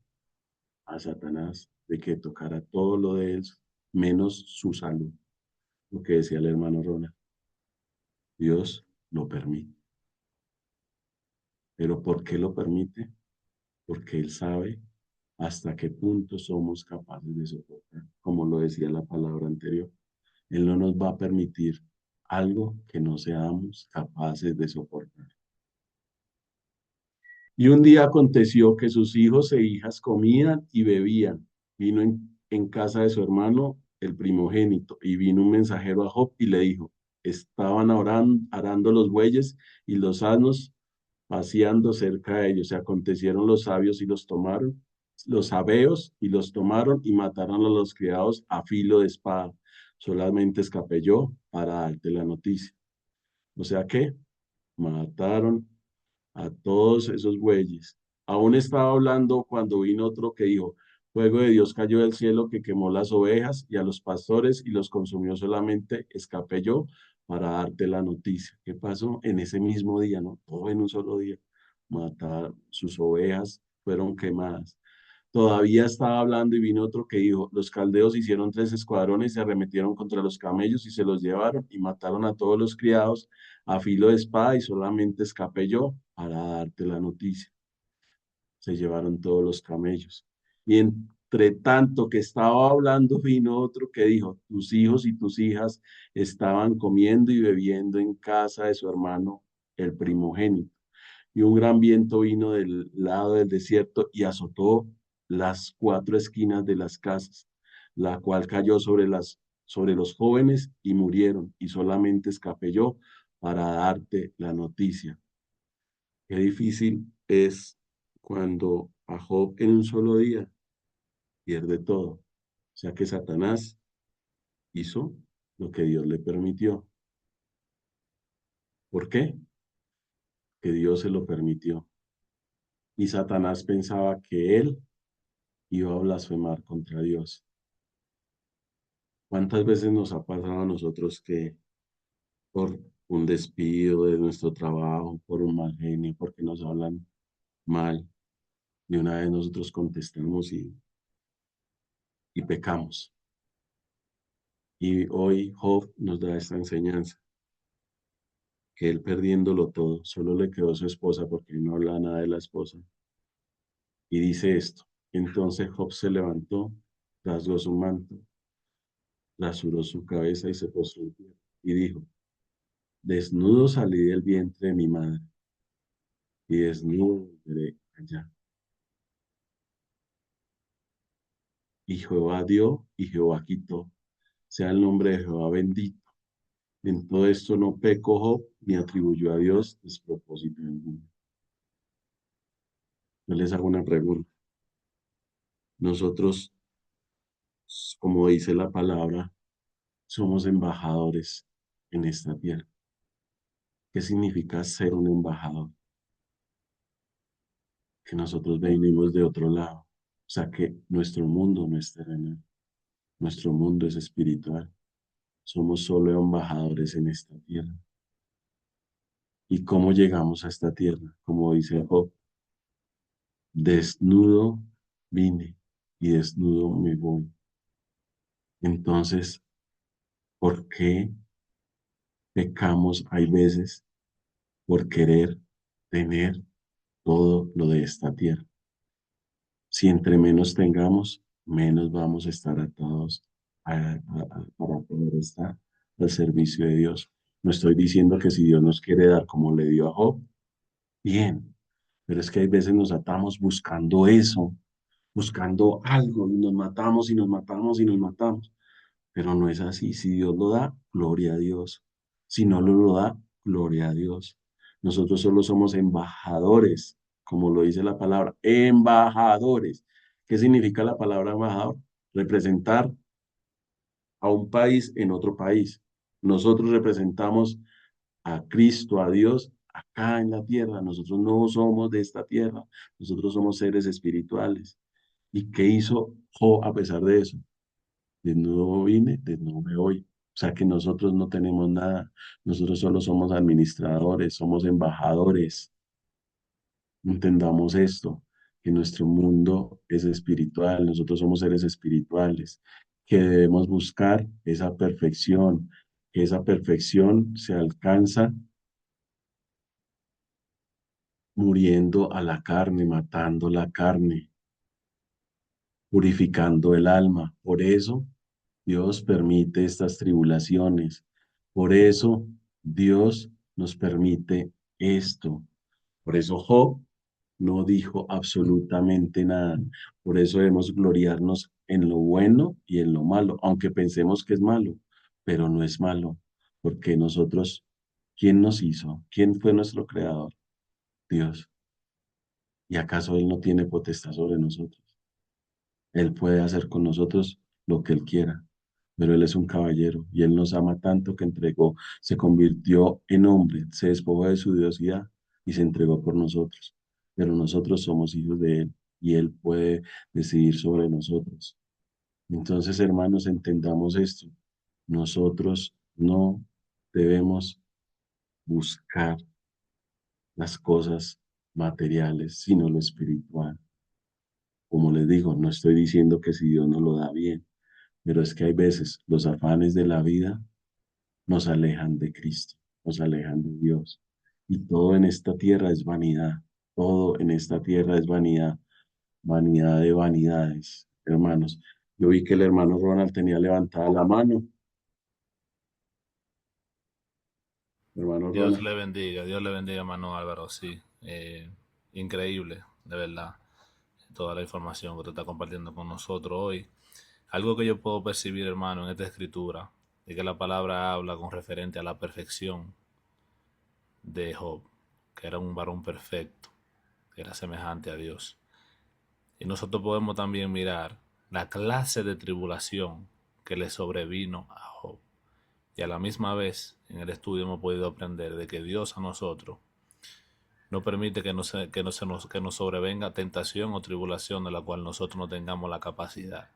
a Satanás de que tocara todo lo de él, menos su salud, lo que decía el hermano Ronald. Dios lo permite. ¿Pero por qué lo permite? Porque Él sabe hasta qué punto somos capaces de soportar, como lo decía la palabra anterior. Él no nos va a permitir algo que no seamos capaces de soportar. Y un día aconteció que sus hijos e hijas comían y bebían. Vino en casa de su hermano, el primogénito, y vino un mensajero a Job y le dijo, estaban arando los bueyes y los asnos paseando cerca de ellos. Se acontecieron los sabios y los tomaron, los sabeos y los tomaron y mataron a los criados a filo de espada. Solamente escapé yo para darte la noticia. O sea que mataron a todos esos bueyes. Aún estaba hablando cuando vino otro que dijo, fuego de Dios cayó del cielo que quemó las ovejas y a los pastores y los consumió, solamente escapé yo para darte la noticia. ¿Qué pasó? En ese mismo día, ¿no? Todo en un solo día. Matar sus ovejas fueron quemadas. Todavía estaba hablando y vino otro que dijo, los caldeos hicieron 3 escuadrones, se arremetieron contra los camellos y se los llevaron y mataron a todos los criados a filo de espada y solamente escapé yo para darte la noticia. Se llevaron todos los camellos. Y entre tanto que estaba hablando, vino otro que dijo, tus hijos y tus hijas estaban comiendo y bebiendo en casa de su hermano, el primogénito. Y un gran viento vino del lado del desierto y azotó las 4 esquinas de las casas, la cual cayó sobre los jóvenes y murieron, y solamente escapé yo para darte la noticia. Qué difícil es cuando a Job en un solo día pierde todo. O sea que Satanás hizo lo que Dios le permitió. ¿Por qué? Que Dios se lo permitió. Y Satanás pensaba que él iba a blasfemar contra Dios. ¿Cuántas veces nos ha pasado a nosotros que por un despido de nuestro trabajo, por un mal genio, porque nos hablan mal, de una vez nosotros contestamos y pecamos? Y hoy Job nos da esta enseñanza, que él perdiéndolo todo, solo le quedó su esposa porque no habla nada de la esposa. Y dice esto: entonces Job se levantó, rasgó su manto, rasuró su cabeza y se postró en tierra. Y dijo: desnudo salí del vientre de mi madre, y desnudo volveré allá. Y Jehová dio, y Jehová quitó. Sea el nombre de Jehová bendito. En todo esto no pecó Job, ni atribuyó a Dios despropósito alguno. Yo les hago una pregunta. Nosotros, como dice la palabra, somos embajadores en esta tierra. ¿Qué significa ser un embajador? Que nosotros venimos de otro lado. O sea, que nuestro mundo no es terrenal, nuestro mundo es espiritual. Somos solo embajadores en esta tierra. ¿Y cómo llegamos a esta tierra? Como dice Job: desnudo vine y desnudo me voy. Entonces, ¿por qué pecamos hay veces por querer tener todo lo de esta tierra? Si entre menos tengamos, menos vamos a estar atados para poder estar al servicio de Dios. No estoy diciendo que si Dios nos quiere dar como le dio a Job, bien, pero es que hay veces nos atamos buscando eso, buscando algo, y nos matamos y nos matamos y nos matamos. Pero no es así. Si Dios lo da, gloria a Dios. Si no lo da, gloria a Dios. Nosotros solo somos embajadores, como lo dice la palabra, embajadores. ¿Qué significa la palabra embajador? Representar a un país en otro país. Nosotros representamos a Cristo, a Dios, acá en la tierra. Nosotros no somos de esta tierra. Nosotros somos seres espirituales. ¿Y qué hizo Job a pesar de eso? Desnudo vine, desnudo me voy. O sea que nosotros no tenemos nada. Nosotros solo somos administradores, somos embajadores. Entendamos esto, que nuestro mundo es espiritual, nosotros somos seres espirituales, que debemos buscar esa perfección, que esa perfección se alcanza muriendo a la carne, matando la carne, purificando el alma. Por eso Dios permite estas tribulaciones. Por eso Dios nos permite esto. Por eso Job no dijo absolutamente nada. Por eso debemos gloriarnos en lo bueno y en lo malo, aunque pensemos que es malo, pero no es malo, porque nosotros, ¿quién nos hizo? ¿Quién fue nuestro creador? Dios. ¿Y acaso Él no tiene potestad sobre nosotros? Él puede hacer con nosotros lo que Él quiera, pero Él es un caballero y Él nos ama tanto que entregó, se convirtió en hombre, se despojó de su diosidad y se entregó por nosotros. Pero nosotros somos hijos de Él y Él puede decidir sobre nosotros. Entonces, hermanos, entendamos esto. Nosotros no debemos buscar las cosas materiales, sino lo espiritual. Como les digo, no estoy diciendo que si Dios nos lo da bien, pero es que hay veces los afanes de la vida nos alejan de Cristo, nos alejan de Dios. Y todo en esta tierra es vanidad, todo en esta tierra es vanidad, vanidad de vanidades, hermanos. Yo vi que el hermano Ronald tenía levantada la mano. Hermano Ronald, Dios le bendiga, hermano Álvaro, sí. Increíble, de verdad, toda la información que te está compartiendo con nosotros hoy. Algo que yo puedo percibir, hermano, en esta escritura, es que la palabra habla con referente a la perfección de Job, que era un varón perfecto, que era semejante a Dios. Y nosotros podemos también mirar la clase de tribulación que le sobrevino a Job. Y a la misma vez, en el estudio hemos podido aprender de que Dios a nosotros no permite que nos sobrevenga tentación o tribulación de la cual nosotros no tengamos la capacidad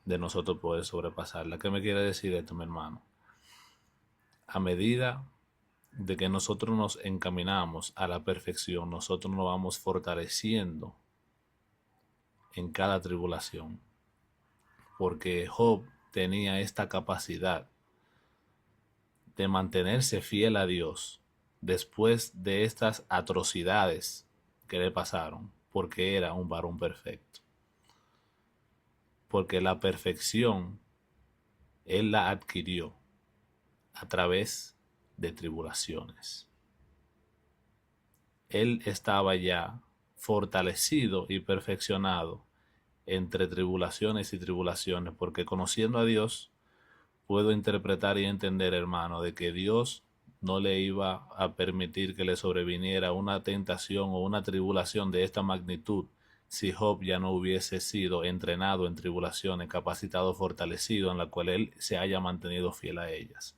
de nosotros poder sobrepasarla. ¿Qué me quiere decir esto, mi hermano? A medida de que nosotros nos encaminamos a la perfección, nosotros nos vamos fortaleciendo en cada tribulación. Porque Job tenía esta capacidad de mantenerse fiel a Dios después de estas atrocidades que le pasaron, porque era un varón perfecto. Porque la perfección él la adquirió a través de tribulaciones. Él estaba ya fortalecido y perfeccionado entre tribulaciones y tribulaciones, porque conociendo a Dios, puedo interpretar y entender, hermano, de que Dios no le iba a permitir que le sobreviniera una tentación o una tribulación de esta magnitud si Job ya no hubiese sido entrenado en tribulaciones, capacitado, fortalecido, en la cual él se haya mantenido fiel a ellas.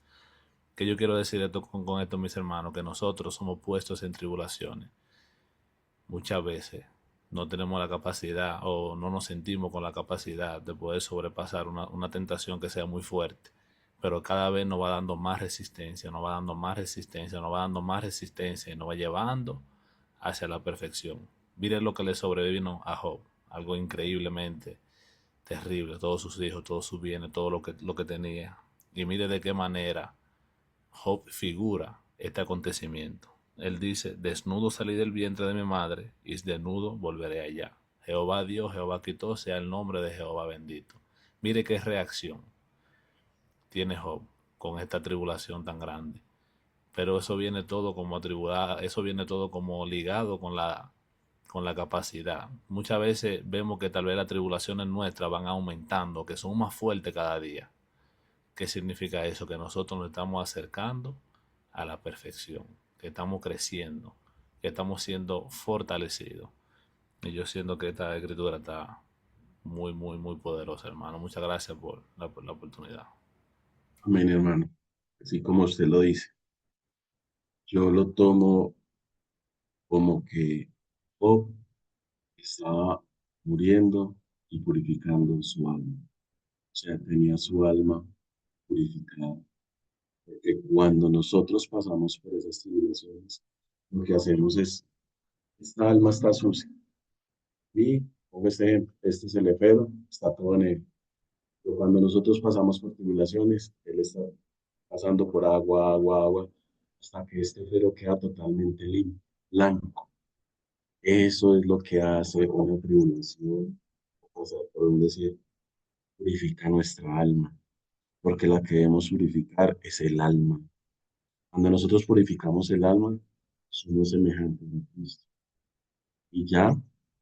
¿Qué yo quiero decir esto con esto, mis hermanos? Que nosotros somos puestos en tribulaciones. Muchas veces no tenemos la capacidad o no nos sentimos con la capacidad de poder sobrepasar una tentación que sea muy fuerte. Pero cada vez nos va dando más resistencia, nos va dando más resistencia, nos va dando más resistencia y nos va llevando hacia la perfección. Miren lo que le sobrevino a Job, algo increíblemente terrible, todos sus hijos, todos sus bienes, todo lo que tenía. Y mire de qué manera Job figura este acontecimiento. Él dice, desnudo salí del vientre de mi madre, y desnudo volveré allá. Jehová dio, Jehová quitó, sea el nombre de Jehová bendito. Mire qué reacción tiene Job con esta tribulación tan grande. Pero eso viene todo como atribulado, eso viene todo como ligado con la capacidad. Muchas veces vemos que tal vez las tribulaciones nuestras van aumentando, que son más fuertes cada día. ¿Qué significa eso? Que nosotros nos estamos acercando a la perfección, que estamos creciendo, que estamos siendo fortalecidos. Y yo siento que esta escritura está muy, muy, muy poderosa, hermano. Muchas gracias por la oportunidad. Amén, hermano. Así como usted lo dice, yo lo tomo como que Job estaba muriendo y purificando su alma. O sea, tenía su alma purificada. Porque cuando nosotros pasamos por esas tribulaciones, lo que hacemos es, esta alma está sucia. Y pongo este ejemplo, este es el efero, está todo negro. Pero cuando nosotros pasamos por tribulaciones, él está pasando por agua, agua, agua, hasta que este efero queda totalmente limpio, blanco. Eso es lo que hace una tribulación, o sea, podemos decir, purifica nuestra alma, porque la que debemos purificar es el alma. Cuando nosotros purificamos el alma, somos semejantes a Cristo. Y ya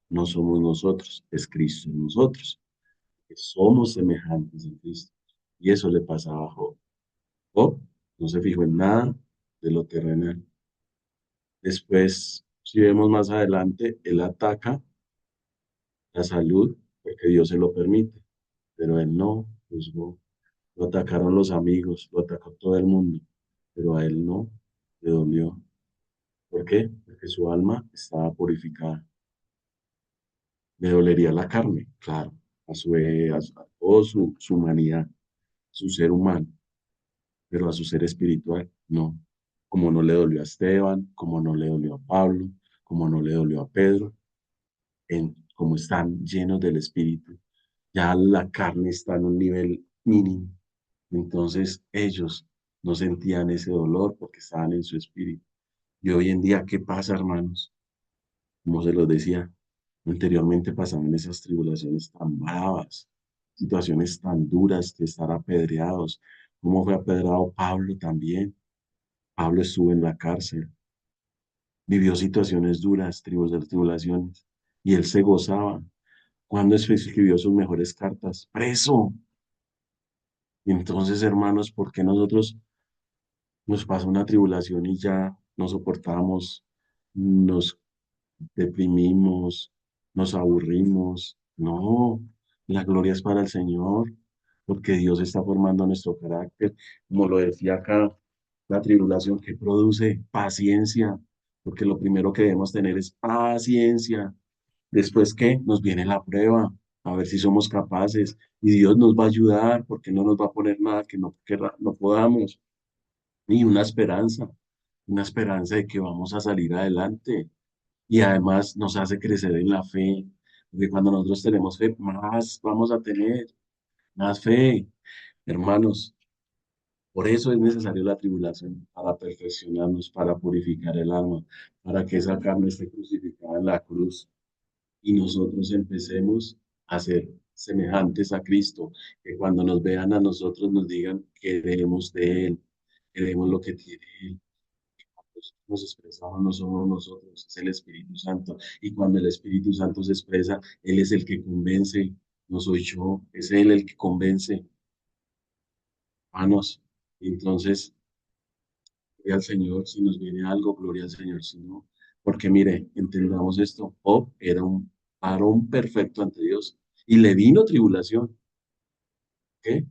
no somos nosotros, es Cristo en nosotros, que somos semejantes a Cristo. Y eso le pasaba a Job. Job no se fijó en nada de lo terrenal. Después, si vemos más adelante, él ataca la salud porque Dios se lo permite, pero él no juzgó. Lo atacaron los amigos, lo atacó todo el mundo, pero a él no le dolió. ¿Por qué? Porque su alma estaba purificada. Le dolería la carne, claro, a toda su humanidad, su ser humano, pero a su ser espiritual, no. Como no le dolió a Esteban, como no le dolió a Pablo, como no le dolió a Pedro, como están llenos del Espíritu, ya la carne está en un nivel mínimo. Entonces ellos no sentían ese dolor porque estaban en su espíritu. Y hoy en día, ¿qué pasa, hermanos? Como se los decía, anteriormente pasaban esas tribulaciones tan bravas, situaciones tan duras de estar apedreados. ¿Cómo fue apedreado Pablo también? Pablo estuvo en la cárcel, vivió situaciones duras, tribulaciones, y él se gozaba. Cuando escribió sus mejores cartas, preso. Y entonces, hermanos, ¿por qué nosotros nos pasa una tribulación y ya no soportamos, nos deprimimos, nos aburrimos? No, la gloria es para el Señor. porque Dios está formando nuestro carácter. Como lo decía acá, la tribulación que produce paciencia, porque lo primero que debemos tener es paciencia. Después, ¿qué? Nos viene la prueba, a ver si somos capaces, y Dios nos va a ayudar, porque no nos va a poner nada que no podamos, y una esperanza de que vamos a salir adelante, y además nos hace crecer en la fe, porque cuando nosotros tenemos fe, más vamos a tener, más fe, hermanos. Por eso es necesario la tribulación, para perfeccionarnos, para purificar el alma, para que esa carne esté crucificada en la cruz y nosotros empecemos a ser semejantes a Cristo, que cuando nos vean a nosotros nos digan que queremos de Él, queremos lo que tiene Él. Nos expresamos, no somos nosotros, es el Espíritu Santo. Y cuando el Espíritu Santo se expresa, Él es el que convence, no soy yo, es Él el que convence, hermanos. Entonces, gloria al Señor, si nos viene algo, gloria al Señor, si no, porque mire, entendamos esto, Job era un varón perfecto ante Dios y le vino tribulación, ¿qué?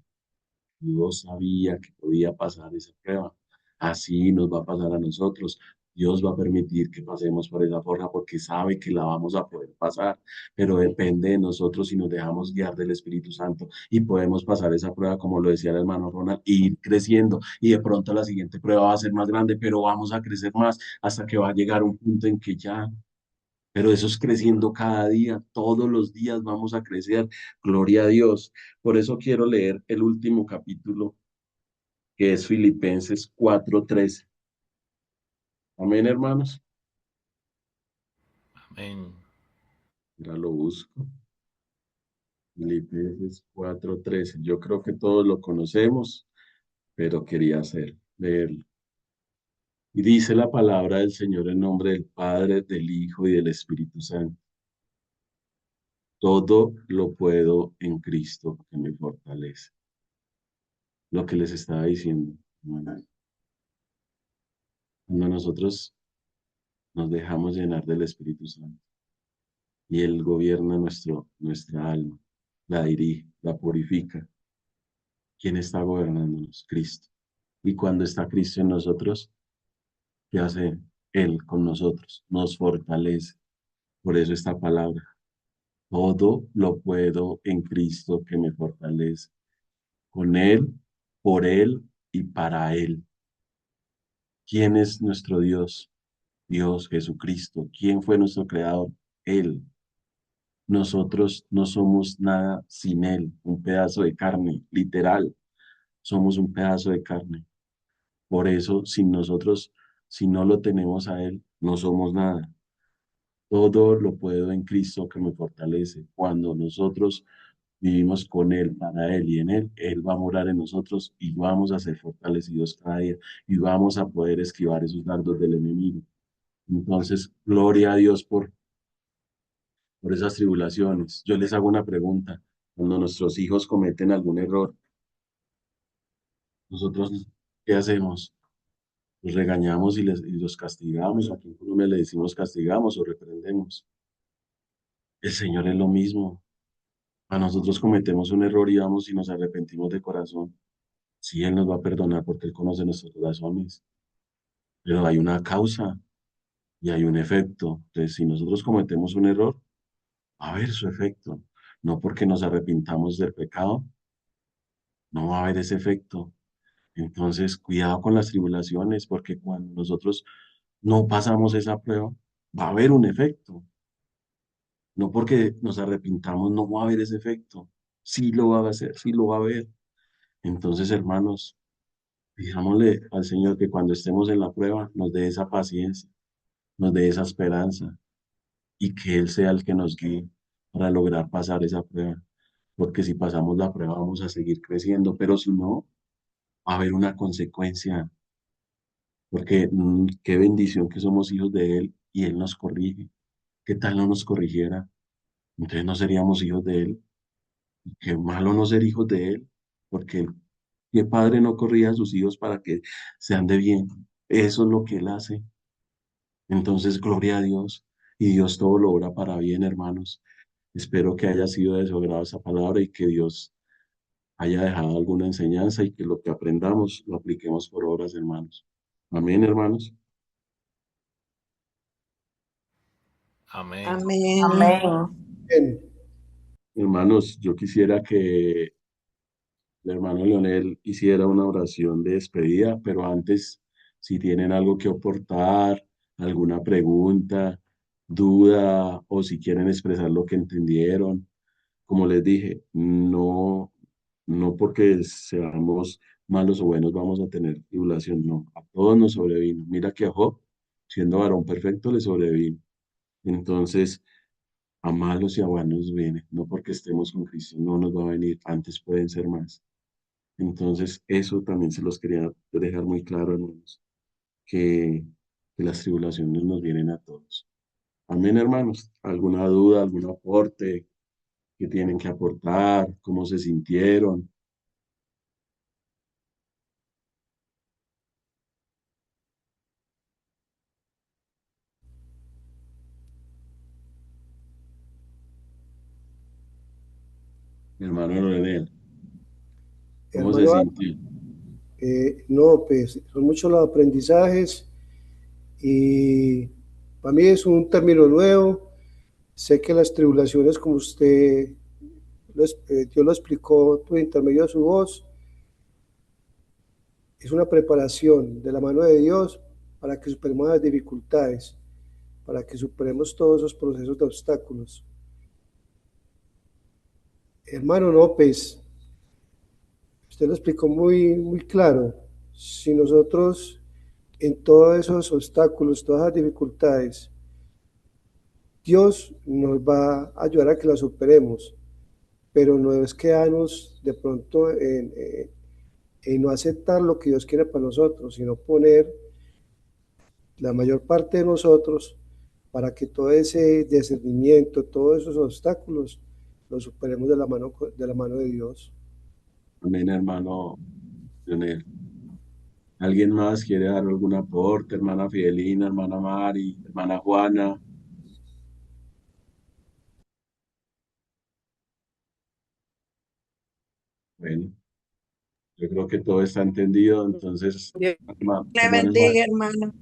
Dios sabía que podía pasar esa prueba. Así nos va a pasar a nosotros. Dios va a permitir que pasemos por esa forma porque sabe que la vamos a poder pasar, pero depende de nosotros si nos dejamos guiar del Espíritu Santo y podemos pasar esa prueba, como lo decía el hermano Ronald, e ir creciendo y de pronto la siguiente prueba va a ser más grande, pero vamos a crecer más hasta que va a llegar un punto en que ya, pero eso es creciendo cada día, todos los días vamos a crecer, gloria a Dios. Por eso quiero leer el último capítulo que es Filipenses 4:13. Amén, hermanos. Amén. Ya lo busco. Filipenses 4:13. Yo creo que todos lo conocemos, pero quería leerlo. Y dice la palabra del Señor en nombre del Padre, del Hijo y del Espíritu Santo. Todo lo puedo en Cristo que me fortalece. Lo que les estaba diciendo, hermanos. Cuando nosotros nos dejamos llenar del Espíritu Santo y Él gobierna nuestra alma, la dirige, la purifica. ¿Quién está gobernándonos? Cristo. Y cuando está Cristo en nosotros, ¿qué hace Él con nosotros? Nos fortalece. Por eso esta palabra. Todo lo puedo en Cristo que me fortalece. Con Él, por Él y para Él. ¿Quién es nuestro Dios? Dios Jesucristo. ¿Quién fue nuestro creador? Él. Nosotros no somos nada sin Él. Un pedazo de carne, literal. Somos un pedazo de carne. Por eso, sin nosotros, si no lo tenemos a Él, no somos nada. Todo lo puedo en Cristo que me fortalece. Cuando nosotros vivimos con Él, para Él y en Él, Él va a morar en nosotros y vamos a ser fortalecidos cada día y vamos a poder esquivar esos dardos del enemigo. Entonces, gloria a Dios por esas tribulaciones. Yo les hago una pregunta. Cuando nuestros hijos cometen algún error, nosotros, ¿qué hacemos? Los regañamos y los castigamos. Aquí en Colombia le decimos castigamos o reprendemos. El Señor es lo mismo. A nosotros cometemos un error y vamos y nos arrepentimos de corazón. Sí, Él nos va a perdonar porque Él conoce nuestros corazones. Pero hay una causa y hay un efecto. Entonces, si nosotros cometemos un error, va a haber su efecto. No porque nos arrepintamos del pecado, no va a haber ese efecto. Entonces, cuidado con las tribulaciones, porque cuando nosotros no pasamos esa prueba, va a haber un efecto. No porque nos arrepintamos, no va a haber ese efecto. Sí lo va a hacer, sí lo va a haber. Entonces, hermanos, pidámosle al Señor que cuando estemos en la prueba nos dé esa paciencia, nos dé esa esperanza y que Él sea el que nos guíe para lograr pasar esa prueba. Porque si pasamos la prueba vamos a seguir creciendo, pero si no, va a haber una consecuencia. Porque qué bendición que somos hijos de Él y Él nos corrige. ¿Qué tal no nos corrigiera? Entonces no seríamos hijos de Él. Qué malo no ser hijos de Él, porque qué padre no corría a sus hijos para que sean de bien. Eso es lo que Él hace. Entonces, gloria a Dios. Y Dios todo lo obra para bien, hermanos. Espero que haya sido de su agrado esa palabra y que Dios haya dejado alguna enseñanza y que lo que aprendamos lo apliquemos por obras, hermanos. Amén, hermanos. Amén. Amén. Amén. Bien. Hermanos, yo quisiera que el hermano Leonel hiciera una oración de despedida, pero antes, si tienen algo que aportar, alguna pregunta, duda, o si quieren expresar lo que entendieron, como les dije, no porque seamos malos o buenos vamos a tener tribulación, no, a todos nos sobrevino. Mira que a Job, siendo varón perfecto, le sobrevino. Entonces, a malos y a buenos viene, no porque estemos con Cristo, no nos va a venir, antes pueden ser más. Entonces, eso también se los quería dejar muy claro, hermanos, que las tribulaciones nos vienen a todos. Amén, hermanos. ¿Alguna duda, algún aporte que tienen que aportar? ¿Cómo se sintieron? Mi hermano Leonel, ¿cómo se Hermano, sintió? no, pues son muchos los aprendizajes y para mí es un término nuevo. Sé que las tribulaciones, como usted, Dios lo explicó por intermedio de su voz, es una preparación de la mano de Dios para que superemos las dificultades, para que superemos todos esos procesos de obstáculos. Hermano, no, pues usted lo explicó muy claro. Si nosotros en todos esos obstáculos, todas las dificultades, Dios nos va a ayudar a que las superemos, pero no es quedarnos de pronto en no aceptar lo que Dios quiere para nosotros, sino poner la mayor parte de nosotros para que todo ese discernimiento, todos esos obstáculos, los superemos de la mano de Dios. Amén, hermano Leonel. ¿Alguien más quiere dar algún aporte? Hermana Fidelina, hermana Mari, hermana Juana. Bueno, yo creo que todo está entendido, entonces, Dios Le hermana Mari, bendiga, hermano.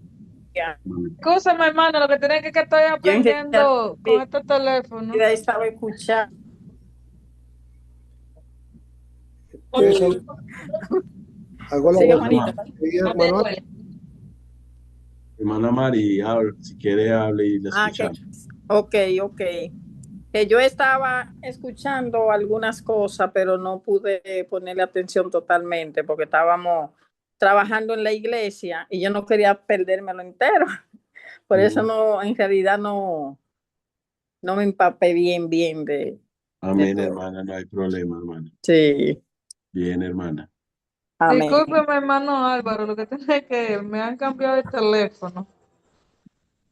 mío. Escúchame, hermano, lo que tiene que estoy Yo en realidad aprendiendo con este teléfono. estaba escuchando. Entonces, hago la Sí, voz Juanita. hermano. hermana Mari, si quiere hable y la Ah, escuchamos. ok, ok. Que yo estaba escuchando algunas cosas, pero no pude ponerle atención totalmente porque estábamos trabajando en la iglesia y yo no quería perdérmelo entero. Por eso no, en realidad no me empapé bien de Amén, todo. hermana, no hay problema, hermana. Sí, Bien, hermana. amén. Discúlpeme, hermano Álvaro, lo que tiene es que me han cambiado el teléfono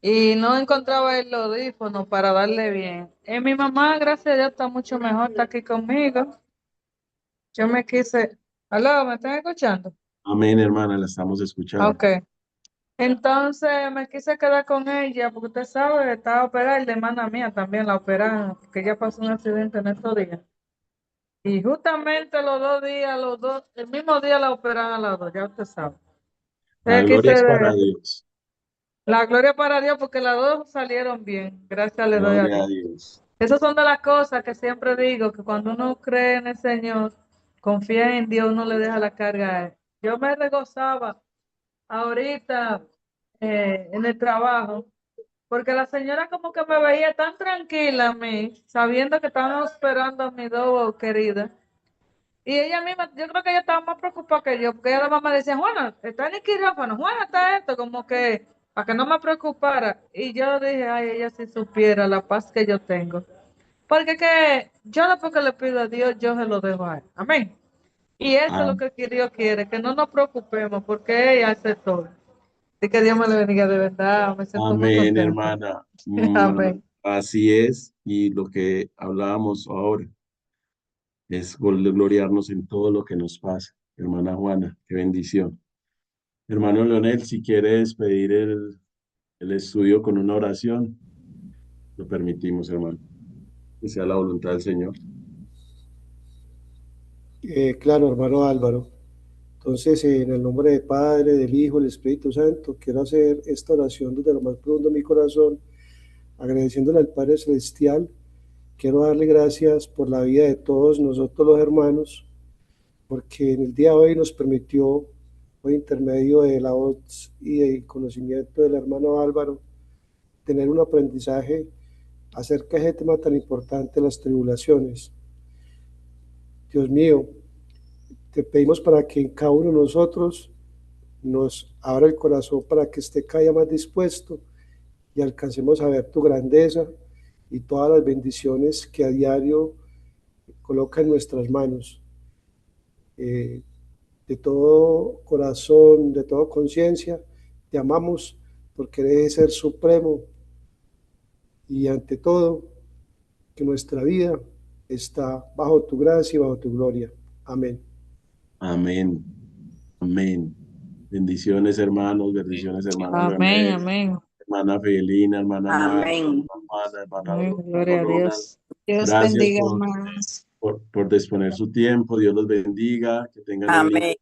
y no encontraba el audífono para darle bien. Mi mamá, gracias a Dios, está mucho mejor, está aquí conmigo. Yo me quise. ¿Aló? ¿Me están escuchando? Amén, hermana, la estamos escuchando. Ok. Entonces me quise quedar con ella porque usted sabe, estaba operada y la hermana mía también la operaron, que ella pasó un accidente en estos días. Y justamente los 2 días, el mismo día la operaron a las dos, ya usted sabe. La Entonces gloria quise es para Dios. la gloria para Dios porque las dos salieron bien, gracias le doy a Gloria a Dios. Dios. Esas son de las cosas que siempre digo, que cuando uno cree en el Señor, confía en Dios, uno le deja la carga a Él. Yo me regozaba ahorita en el trabajo, porque la señora como que me veía tan tranquila a mí, sabiendo que estábamos esperando a mis dos queridas. Y ella misma, yo creo que ella estaba más preocupada que yo, porque ella la mamá decía, Juana, está en el quirófano, Juana, está esto, como que para que no me preocupara. Y yo dije, ay, ella si supiera la paz que yo tengo. Porque que yo después que le pido a Dios, yo se lo dejo a él. Amén. Y eso es lo Am- que Dios quiere, que no nos preocupemos, porque ella hace todo. Así que Dios me lo bendiga de verdad, me siento muy Amén, contenta. hermana. Amén. Así es. Y lo que hablábamos ahora es gloriarnos en todo lo que nos pasa. Hermana Juana, qué bendición. Hermano Leonel, si quiere despedir el estudio con una oración, lo permitimos, hermano. Que sea la voluntad del Señor. Claro, hermano Álvaro. Entonces, en el nombre del Padre, del Hijo, del Espíritu Santo, quiero hacer esta oración desde lo más profundo de mi corazón, agradeciéndole al Padre Celestial. Quiero darle gracias por la vida de todos nosotros los hermanos, porque en el día de hoy nos permitió, por intermedio de la voz y del conocimiento del hermano Álvaro, tener un aprendizaje acerca de ese tema tan importante, las tribulaciones. Dios mío, te pedimos para que en cada uno de nosotros nos abra el corazón para que esté cada día más dispuesto y alcancemos a ver tu grandeza y todas las bendiciones que a diario coloca en nuestras manos. Eh, de todo corazón, de toda conciencia, te amamos porque eres ser supremo y ante todo que nuestra vida está bajo tu gracia y bajo tu gloria. Amén. Amén. Amén. Bendiciones, hermanos, bendiciones, hermana Amén, Leonel, amén. hermana Fidelina, hermana Marta, Amén. hermana Amén. hermano Gloria a Ronald. Dios. Dios Gracias bendiga más. por disponer su tiempo. Dios los bendiga. Que tengan un lindo Amén.